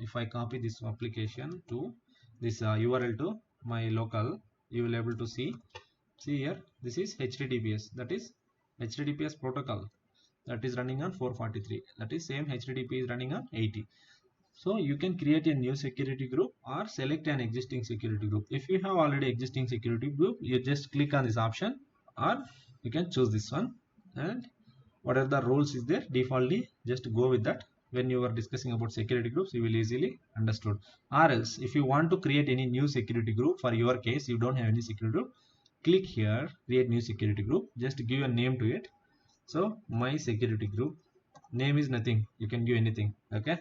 Speaker 1: If I copy this application to this URL to my local, you will able to see here, this is HTTPS, that is HTTPS protocol that is running on 443. That is same HTTP is running on 80. So you can create a new security group or select an existing security group. If you have already existing security group, you just click on this option, or you can choose this one, and whatever the rules is there defaultly, just go with that. When you are discussing about security groups, you will easily understood. Or else if you want to create any new security group, for your case you don't have any security group, click here, create new security group, just give a name to it. So my security group name is nothing, you can give anything. Okay,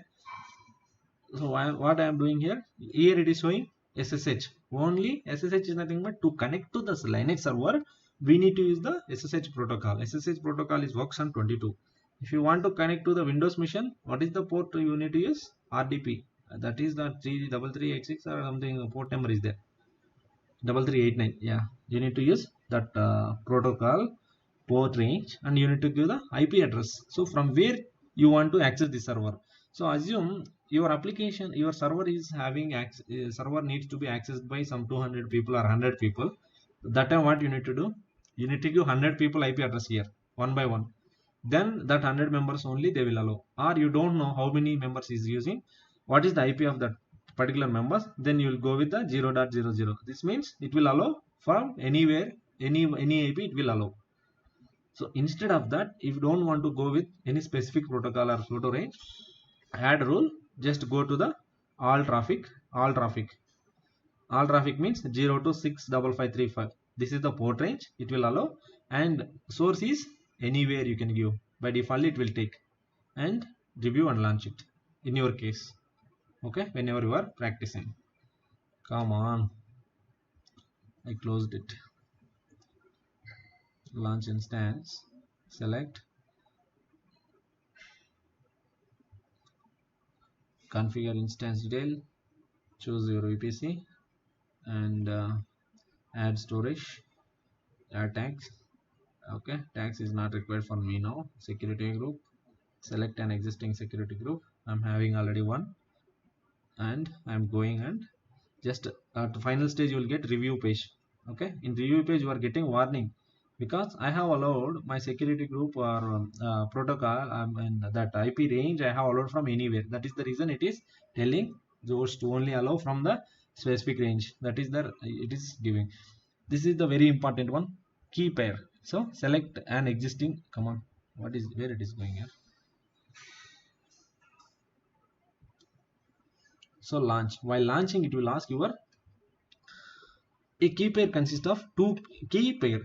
Speaker 1: so what I am doing here, it is showing SSH. Only SSH is nothing but to connect to this Linux server, we need to use the SSH protocol. SSH protocol is works on 22. If you want to connect to the Windows machine, what is the port you need to use? RDP. That is the 33386 or something port number is there. 3389. Yeah, you need to use that protocol port range, and you need to give the IP address. So from where you want to access the server. So assume your application, your server is having server needs to be accessed by some 200 people or 100 people. That time what you need to do, you need to give 100 people IP address here, one by one. Then that 100 members only they will allow. Or you don't know how many members is using, what is the IP of that particular members, then you will go with the 0.00. This means it will allow from anywhere, any IP it will allow. So instead of that, if you don't want to go with any specific protocol or photo range, add rule, just go to the all traffic. All traffic means 0 to 65535. This is the port range it will allow, and source is anywhere you can give. By default it will take, and review and launch it in your case. Okay, whenever you are practicing. Come on, I closed it. Launch instance, select, configure instance detail, choose your VPC, and add storage, add tags. Okay, tags is not required for me now. Security group, select an existing security group. I'm having already one, and I'm going, and just at the final stage you will get review page. Okay, in review page you are getting warning, because I have allowed my security group or protocol and that IP range I have allowed from anywhere. That is the reason it is telling those to only allow from the specific range. That is the it is giving. This is the very important one, key pair. So select an existing, come on, what is, where it is going here. So launch, while launching it will ask your, a key pair consists of two key pair.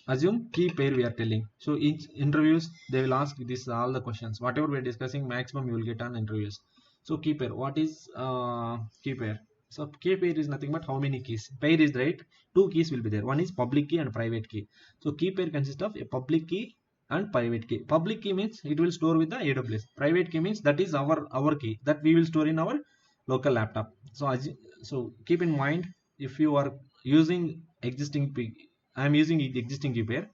Speaker 1: Assume key pair we are telling. So each interviews they will ask this all the questions. Whatever we are discussing, maximum you will get on interviews. So key pair. What is key pair? So key pair is nothing but how many keys. Pair is right. Two keys will be there. One is public key and private key. So key pair consists of a public key and private key. Public key means it will store with the AWS. Private key means that is our key that we will store in our local laptop. So keep in mind, if you are using existing I am using the existing key pair,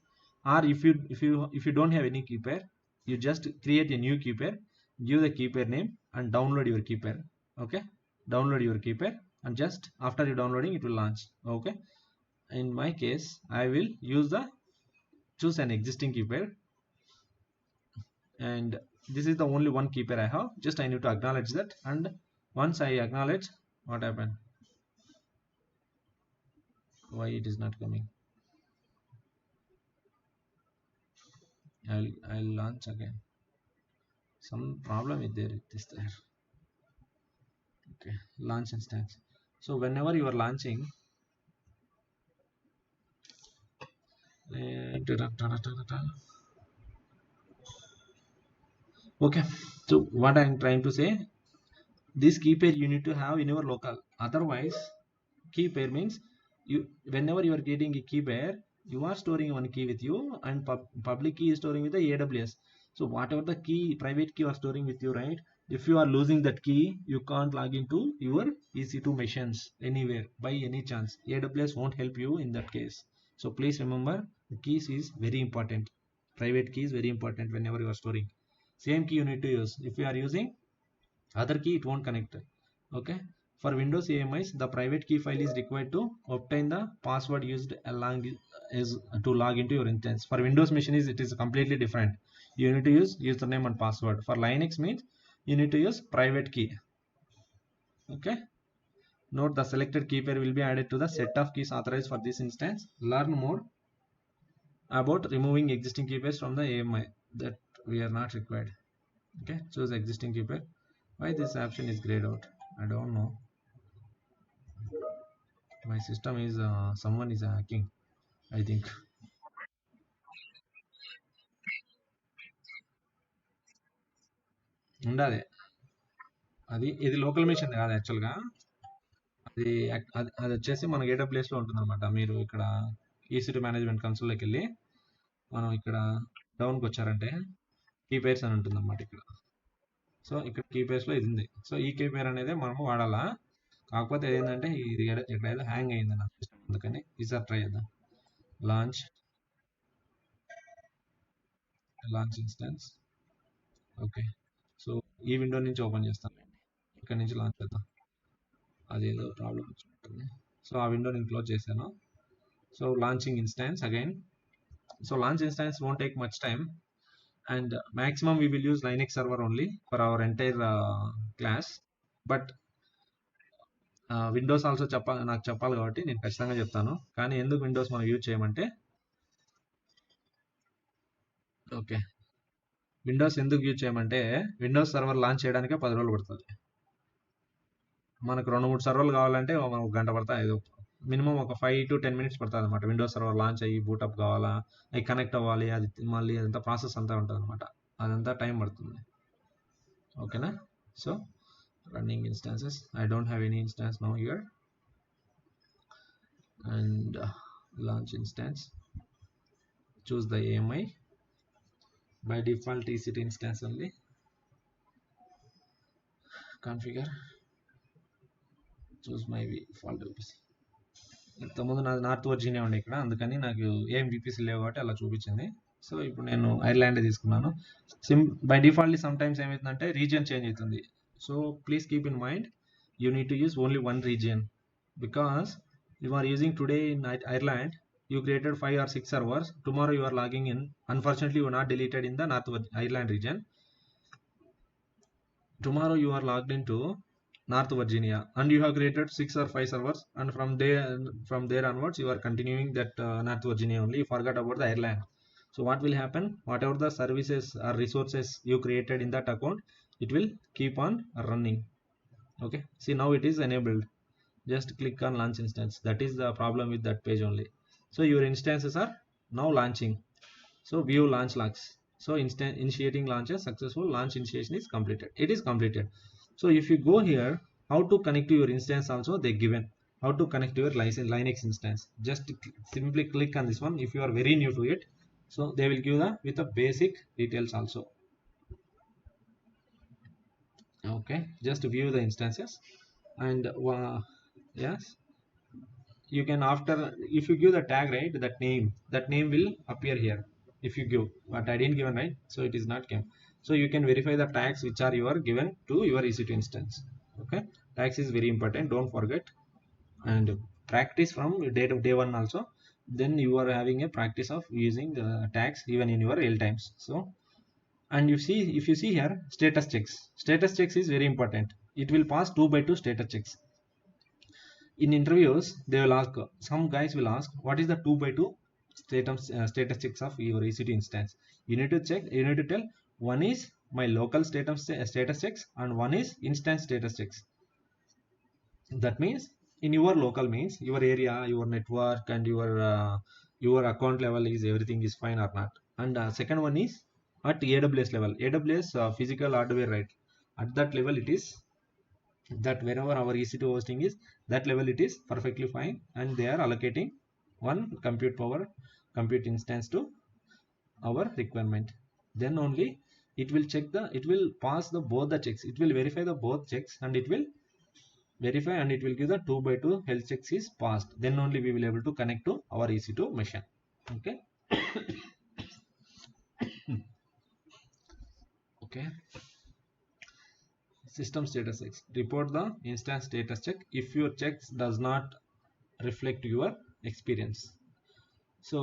Speaker 1: or if you don't have any key pair, you just create a new key pair, give the key pair name, and download your key pair. Okay, download your key pair, and just after you downloading it will launch. Okay, in my case I will choose an existing key pair, and this is the only one key pair I have. Just I need to acknowledge that, and once I acknowledge, what happened, why it is not coming, I'll launch again. Some problem is there, it is there. Okay, launch instance. So whenever you are launching, okay, so what I am trying to say, this key pair you need to have in your local. Otherwise, key pair means you, whenever you are getting a key pair, you are storing one key with you, and public key is storing with the AWS. So whatever the key, private key, are storing with you, right? If you are losing that key, you can't log into your EC2 machines anywhere by any chance. AWS won't help you in that case. So please remember, the keys is very important. Private key is very important whenever you are storing. Same key you need to use. If you are using other key, it won't connect. Okay, for Windows AMIs, the private key file is required to obtain the password used along is to log into your instance. For Windows machines, it is completely different. You need to use username and password. For Linux means you need to use private key. Okay. Note the selected key pair will be added to the set of keys authorized for this instance. Learn more about removing existing key pairs from the AMI that we are not required. Okay, choose existing key pair. Why this option is grayed out? I don't know. My system is someone is hacking, I think. ఉండాలి అది ఇది local machine కాదు యాక్చువల్గా అది అది వచ్చేసి మనకి AWS లో ఉంటుంది అనమాట. మీరు ఇక్కడ EC2 మేనేజ్మెంట్ కన్సోల్లోకి వెళ్ళి మనం ఇక్కడ డౌన్కి వచ్చారంటే కీ పేర్స్ అని ఉంటుంది అనమాట ఇక్కడ. సో ఇక్కడ కీ పేర్స్ లో ఇది ఉంది. సో ఈ కీ పేర్ అనేది మనము వాడాలా. కాకపోతే ఏంటంటే ఇది ఎక్కడైతే హ్యాంగ్ అయింది నా సిస్టమ్, అందుకని ఈసారి ట్రై చేద్దాం. Launch instance. ఓకే, సో ఈ విండో నుంచి ఓపెన్ చేస్తాను, ఇక్కడ నుంచి లాంచ్ చేద్దాం. అదేదో ప్రాబ్లం వచ్చినట్టుంది. సో ఆ విండో నేను క్లోజ్ చేశాను. So launching instance again. So launch instance won't take much time, and maximum we will use Linux server only for our entire class. But Windows also నాకు చెప్పాలి కాబట్టి నేను ఖచ్చితంగా చెప్తాను. కానీ ఎందుకు విండోస్ మనం యూజ్ చేయమంటే, ఓకే, విండోస్ ఎందుకు యూజ్ చేయమంటే విండోస్ సర్వర్ లాంచ్ చేయడానికే 10 రోజులు పడుతుంది. మనకు 2-3 సర్వర్లు కావాలంటే ఒక గంట పడుతుంది. మినిమం ఒక 5 to 10 minutes పడుతుంది అనమాట. విండోస్ సర్వర్ లాంచ్ అయ్యి బూటప్ కావాలా, అవి కనెక్ట్ అవ్వాలి, అది మళ్ళీ అదంతా ప్రాసెస్ అంతా ఉంటుంది అనమాట. అదంతా టైం పడుతుంది. ఓకేనా. So running instances, I don't have any instance now here, and launch instance, choose the AMI. By default EC2 instance only. Configure, choose my default VPC. ఇంతకుముందు నాది నార్త్ వర్జీనియా ఉండే ఇక్కడ, అందుకని నాకు ఏం VPC లేవు కాబట్టి అలా చూపించింది. సో ఇప్పుడు నేను ఐర్లాండ్ తీసుకున్నాను. బై డిఫాల్ట్లీ సమ్ టైమ్స్ ఏమవుతుందంటే రీజియన్ చేంజ్ అవుతుంది. So please keep in mind, you need to use only one region, because you are using today in Ireland, you created 5 or 6 servers. Tomorrow you are logging in. Unfortunately, you are not deleted in the North Ireland region. Tomorrow you are logged into North Virginia and you have created 6 or 5 servers, and from there onwards you are continuing that North Virginia only. You forgot about the Ireland. So what will happen? Whatever the services or resources you created in that account, it will keep on running. Okay. See, now it is enabled. Just click on launch instance. That is the problem with that page only. So your instances are now launching. So view launch logs. So initiating launches successful. Launch initiation is completed. It is completed. So if you go here, how to connect to your instance also they given. How to connect to your Linux instance. Just simply click on this one if you are very new to it. So they will give with the basic details also. Okay, just view the instances, and yes, you can, after, if you give the tag, right, that name will appear here if you give, but I didn't given, right, so it is not came. So you can verify the tags which are you are given to your EC2 instance. Okay, tags is very important, don't forget, and practice from day one also. Then you are having a practice of using tags even in your real times. So, and you see, if you see here, status checks is very important. It will pass 2 by 2 status checks. In interviews they will ask, some guys will ask, what is the 2 by 2 status checks of your EC2 instance? You need to check, you need to tell, one is my local status checks and one is instance status checks. That means in your local means your area, your network, and your account level is everything is fine or not. And second one is at AWS level, AWS physical hardware, right, at that level it is, that wherever our EC2 hosting is, that level it is perfectly fine, and they are allocating one compute instance to our requirement. Then only it will check it will pass both the checks, it will verify the both checks, and it will verify and it will give the 2 by 2 health checks is passed. Then only we will able to connect to our EC2 machine. Okay. Okay. System status checks. Report the instance status check if your checks does not reflect your experience. So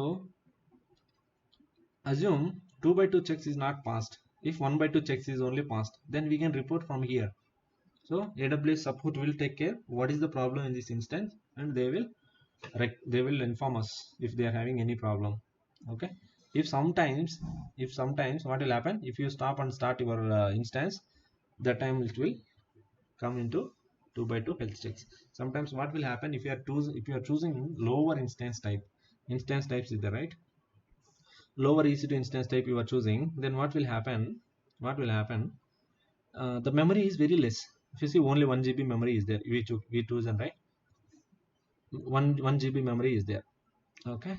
Speaker 1: assume 2 by 2 checks is not passed. If 1 by 2 checks is only passed, then we can report from here. So AWS support will take care what is the problem in this instance, and they will inform us if they are having any problem. Okay. If sometimes what will happen, if you stop and start your instance, that time it will come into 2 by 2 health checks. Sometimes what will happen, if you are choosing lower instance types is the right lower EC2 instance type you are choosing, then what will happen, the memory is very less. If you see, only 1 GB memory is there, we chosen right, 1 GB memory is there. Okay.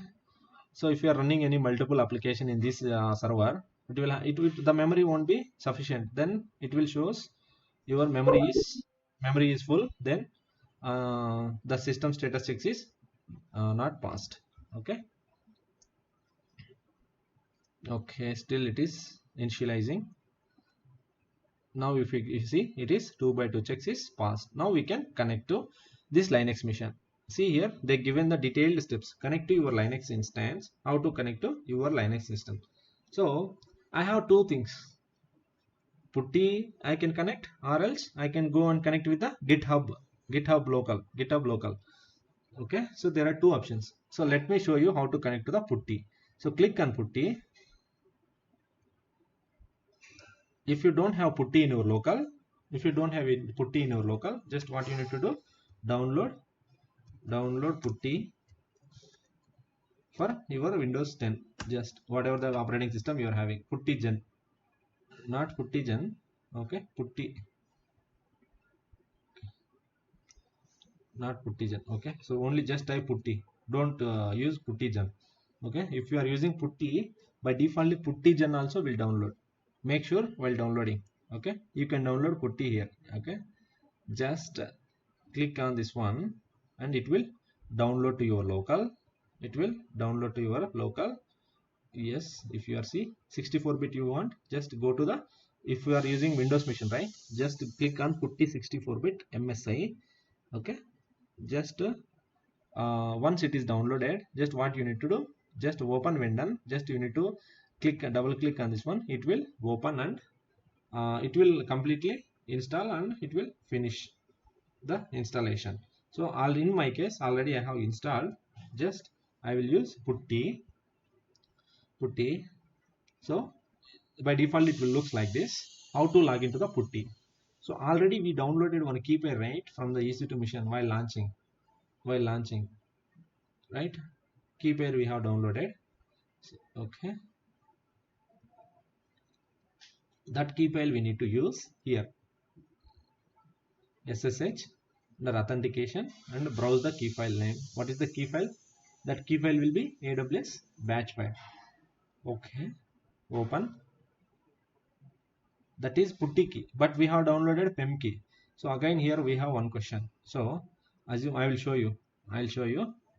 Speaker 1: So if you are running any multiple application in this server, the memory won't be sufficient, then it will shows your memory is full, then the system status checks is not passed. Okay. Okay, still it is initializing. Now if you see, it is 2 by 2 checks is passed. Now we can connect to this Linux machine. See here, they given the detailed steps. Connect to your Linux instance. How to connect to your Linux system. So I have two things. Putty I can connect, or else I can go and connect with the GitHub local. Okay, so there are two options. So let me show you how to connect to the Putty. So click on Putty. If you don't have Putty in your local, just what you need to do, download Putty for your Windows 10. Just whatever the operating system you are having, PuttyGen, not PuttyGen. Okay, Putty, not PuttyGen. Okay, so only just type Putty. Don't use PuttyGen. Okay, if you are using Putty, by default PuttyGen also will download. Make sure while downloading. Okay, you can download Putty here. Okay, just click on this one and it will download to your local. Yes, if you are 64-bit you want, just go to the, if you are using Windows machine, right, just click on Putty 64-bit MSI. Okay, just once it is downloaded, just what you need to do, just open when done, just you need to double click on this one, it will open, and it will completely install and it will finish the installation. So in my case already I have installed, just I will use Putty. So by default it will look like this. How to log into the Putty? So already we downloaded one key pair, right, from the EC2 mission while launching, right, key pair we have downloaded. Okay, that key file we need to use here, SSH, under authentication, and browse the key file name. What is the key file? That key file will be AWS batch file. Okay, open. That is Putty key, but we have downloaded PEM key. So again here we have one question. So assume I will show you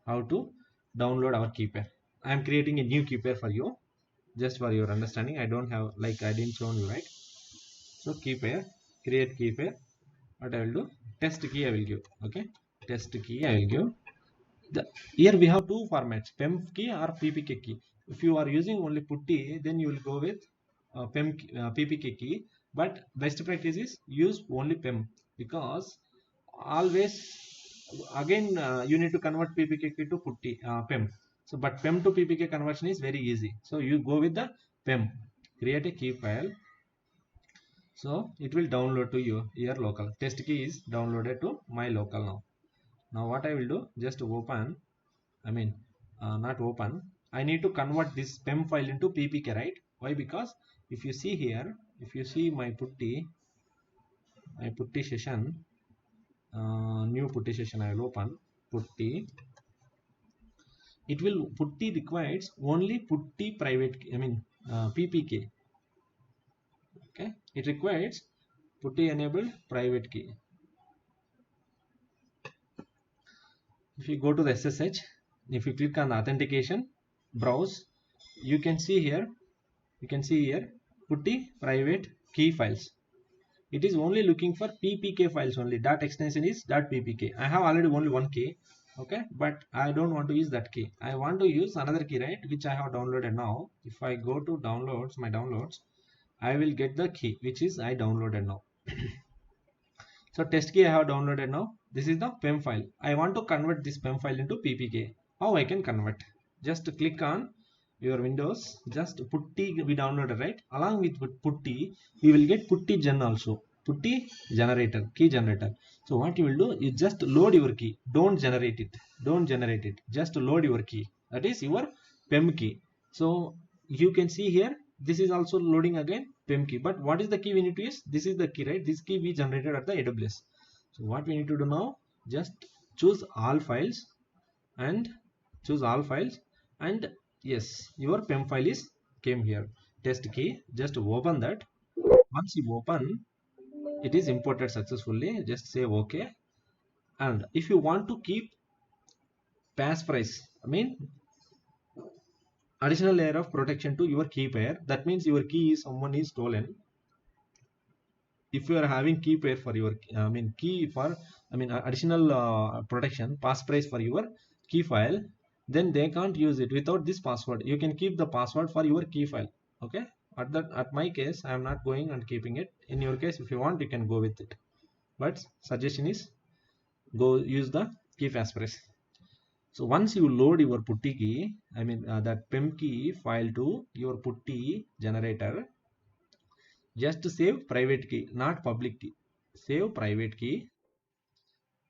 Speaker 1: how to download our key pair. I am creating a new key pair for you, just for your understanding. I don't have, like, I didn't show you, right? So key pair, create key pair. What I will do, test key I will give. Okay, test key I will give. Here we have two formats, PEM key or PPK key. If you are using only Putty, then you will go with PPK key, but best practice is use only PEM, because always again you need to convert PPK key to Putty PEM. So but PEM to PPK conversion is very easy. So you go with the PEM, create a key file. So it will download to your local. Test key is downloaded to my local now. Now what I will do, just open, not open, I need to convert this PEM file into PPK, right? Why? Because if you see here, if you see my Putty session, new Putty session, I will open Putty. It will, Putty requires only Putty private, PPK. Okay, it requires Putty enabled private key. If you go to the SSH, if you click on authentication, browse, you can see here Putty private key files. It is only looking for PPK files only. That extension is .ppk. I have already only one key. Okay, but I don't want to use that key. I want to use another key, right, which I have downloaded now. If I go to downloads, my downloads, I will get the key which is I downloaded now. So test key I have downloaded now. This is the PEM file. I want to convert this PEM file into PPK. How I can convert? Just click on your Windows. Just putty we downloaded, right? Along with putty, we will get putty gen also. Putty generator, key generator. So what you will do is just load your key. Don't generate it. Don't generate it. Just load your key. That is your PEM key. So you can see here. This is also loading again PEM key. But what is the key we need to use? This is the key, right? This key we generated at the AWS. So what we need to do now? Just choose all files and choose all files, and yes, your PEM file is came here. Test key. Just open that. Once you open, it is imported successfully. Just say OK. And if you want to keep passphrase, I mean additional layer of protection to your key pair, that means your key is someone is stolen. If you are having key pair for your key for additional protection passphrase for your key file, then they can't use it without this password. You can keep the password for your key file. Okay, at my case I am not going and keeping it. In your case, if you want, you can go with it, but suggestion is go use the key passphrase. So once you load your putty key, that PEM key file to your putty generator, just save private key, not public key. Save private key.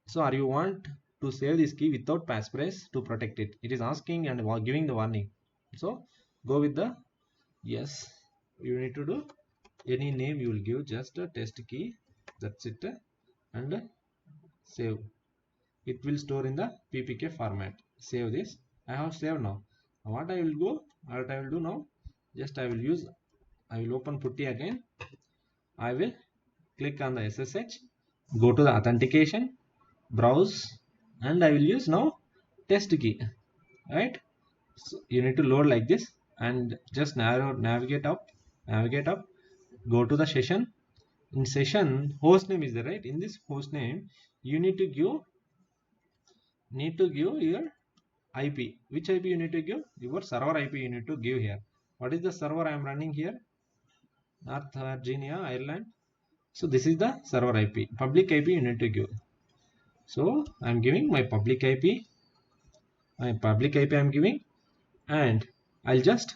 Speaker 1: So are you want to save this key without passphrase to protect it? It is asking and giving the warning. So go with the yes. You need to do any name you will give, just a test key, that's it, and save. It will store in the ppk format. Save this. I have saved now. What I will do now, just I will open putty again. I will click on the SSH, go to the authentication, browse, and I will use now test key, right? So you need to load like this and just navigate up, go to the session. In session, host name is there, right? In this host name, you need to give your IP. Which IP you need to give? Your server IP you need to give here. What is the server I am running here? North Virginia, Ireland. So this is the server IP. Public IP you need to give. So I am giving my public IP. I am giving, and I'll just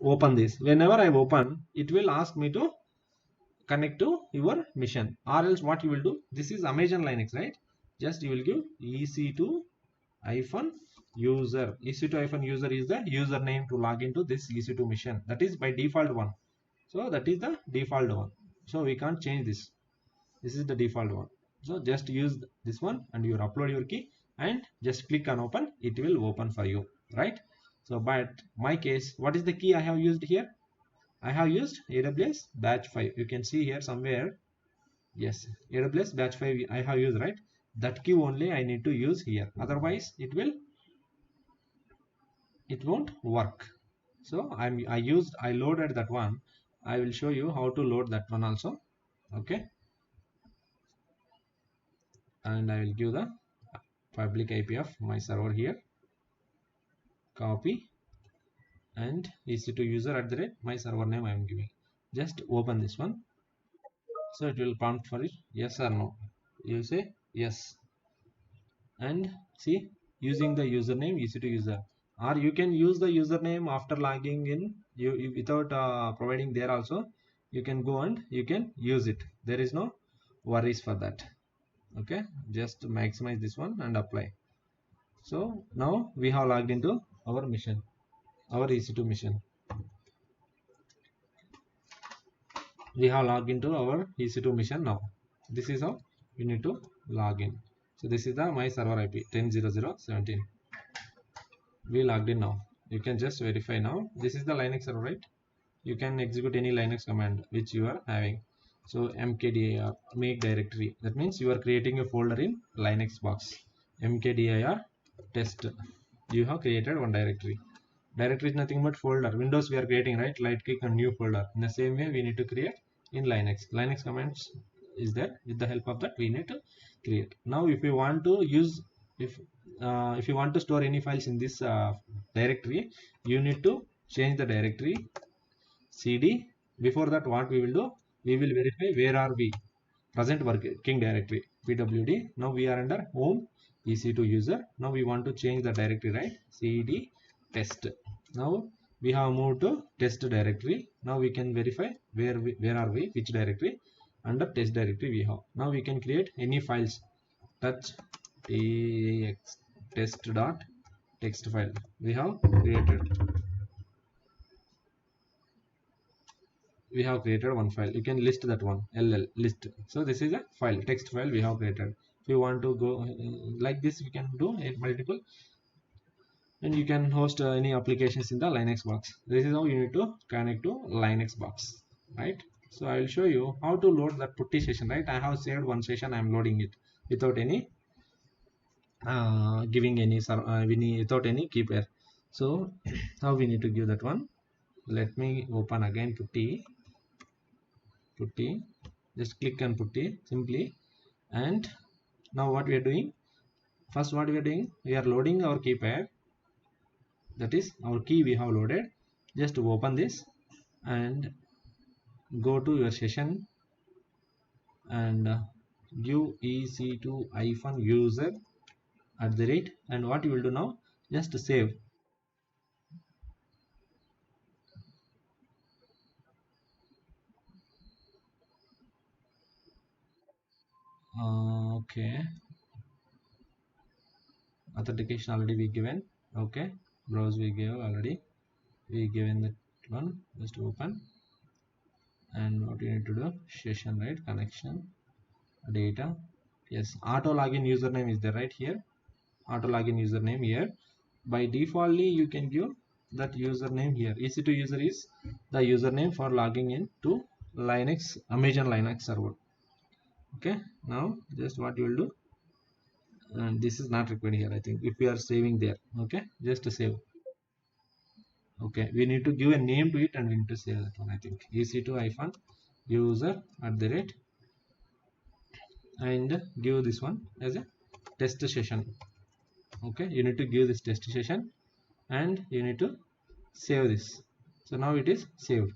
Speaker 1: open this. Whenever I open, it will ask me to connect to your mission, or else what you will do, this is Amazon Linux, right? Just you will give ec2-user. ec2-user is the username to log into this ec2 mission. That is by default one. So that is the default one. So we can't change this. This is the default one. So just use this one and you upload your key and just click on open. It will open for you, right? So but my case, what is the key I have used here? I have used AWS batch 5. You can see here somewhere. Yes, AWS batch 5 I have used, right? That key only I need to use here. Otherwise it won't work. So I loaded that one. I will show you how to load that one also. Okay. And I will give the public IP of my server here. Copy and ec2-user @ my server name I am giving. Just open this one. So it will prompt for it, yes or no. You say yes, and see, using the username ec2-user, or you can use the username after logging in. You without providing there also, you can go and you can use it. There is no worries for that. Okay, just maximize this one and apply. So now we have logged into our mission, our EC2 mission. We have logged into our EC2 mission now. This is how we need to log in. So this is the my server IP 10.0.0.17. We logged in now. You can just verify now. This is the Linux server, right? You can execute any Linux command which you are having. So mkdir make directory. That means you are creating a folder in Linux box. Mkdir test. You have created one directory. Directory is nothing but folder. Windows we are creating, right? Right click on new folder. In the same way we need to create in Linux. Linux commands is there. With the help of that we need to create. Now if you want to use, if you want to store any files in this directory, you need to change the directory cd. Before that, what we will do, we will verify where are we. present working directory pwd. Now we are under home ec2 user. Now we want to change the directory, right? cd test. Now we have moved to test directory. Now we can verify where are we, which directory. Under test directory we have. Now we can create any files. Touch test file we have created. We have created one file. You can list that one, ll list. So this is a file, text file we have created. If you want to go like this, you can do a multiple, and you can host any applications in the Linux box. This is how you need to connect to Linux box, right? So I will show you how to load that putty session, right? I have saved one session. I am loading it without any giving any without any key pair. So how we need to give that one? Let me open again putty. Just click on putty simply. And now what we are doing, first what we are doing, we are loading our key pair. That is our key we have loaded. Just open this and go to your session and give ec2-user @ and what you will do now, just save. Okay, authentication already we given. Okay, browse we gave already, we given that one. Just open, and what you need to do, session, right? Connection data. Yes, auto login username is there right here. Auto login username here. By defaultly you can give that username here. ec2 user is the username for logging in to Linux, Amazon Linux server. Okay, now just what you will do, and this is not required here, I think, if we are saving there. Okay, just to save. Okay, we need to give a name to it and we need to save that one, I think. ec2-user @ and give this one as a test session. Okay, you need to give this test session and you need to save this. So now it is saved.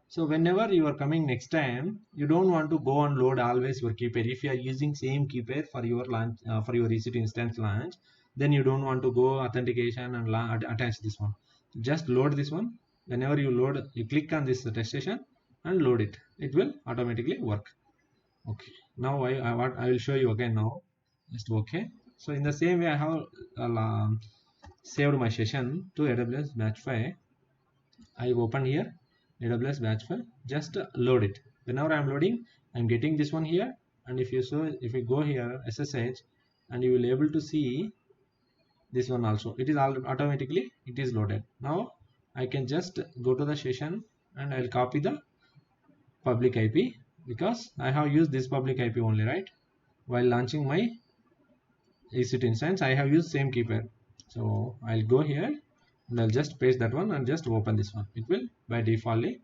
Speaker 1: So whenever you are coming next time, you don't want to go and load always your key pair. If you are using same key pair for your launch, for your EC2 instance launch, then you don't want to go authentication and attach this one. Just load this one. Whenever you load, you click on this test session and load it. It will automatically work. Okay. Now I will show you again now. Just okay. So in the same way, I have saved my session to AWS batch file. I open here AWS batch file. Just load it. Whenever I am loading, I am getting this one here. And if you go here SSH, and you will able to see this one also. It is automatically it is loaded. Now I can just go to the session and I will copy the public IP, because I have used this public IP only, right? While launching my EC2 instance, I have used same key pair. So I'll go here and I'll just paste that one and just open this one. It will by defaultly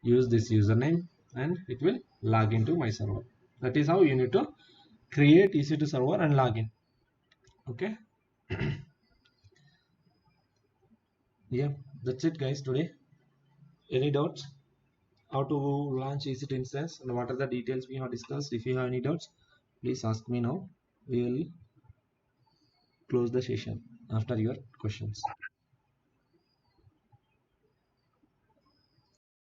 Speaker 1: use this username and it will log into my server. That is how you need to create EC2 server and log in. Okay. Yeah, that's it guys today. Any doubts? How to launch EC2 instance and what are the details we have discussed? If you have any doubts, please ask me now. We will close the session after your questions.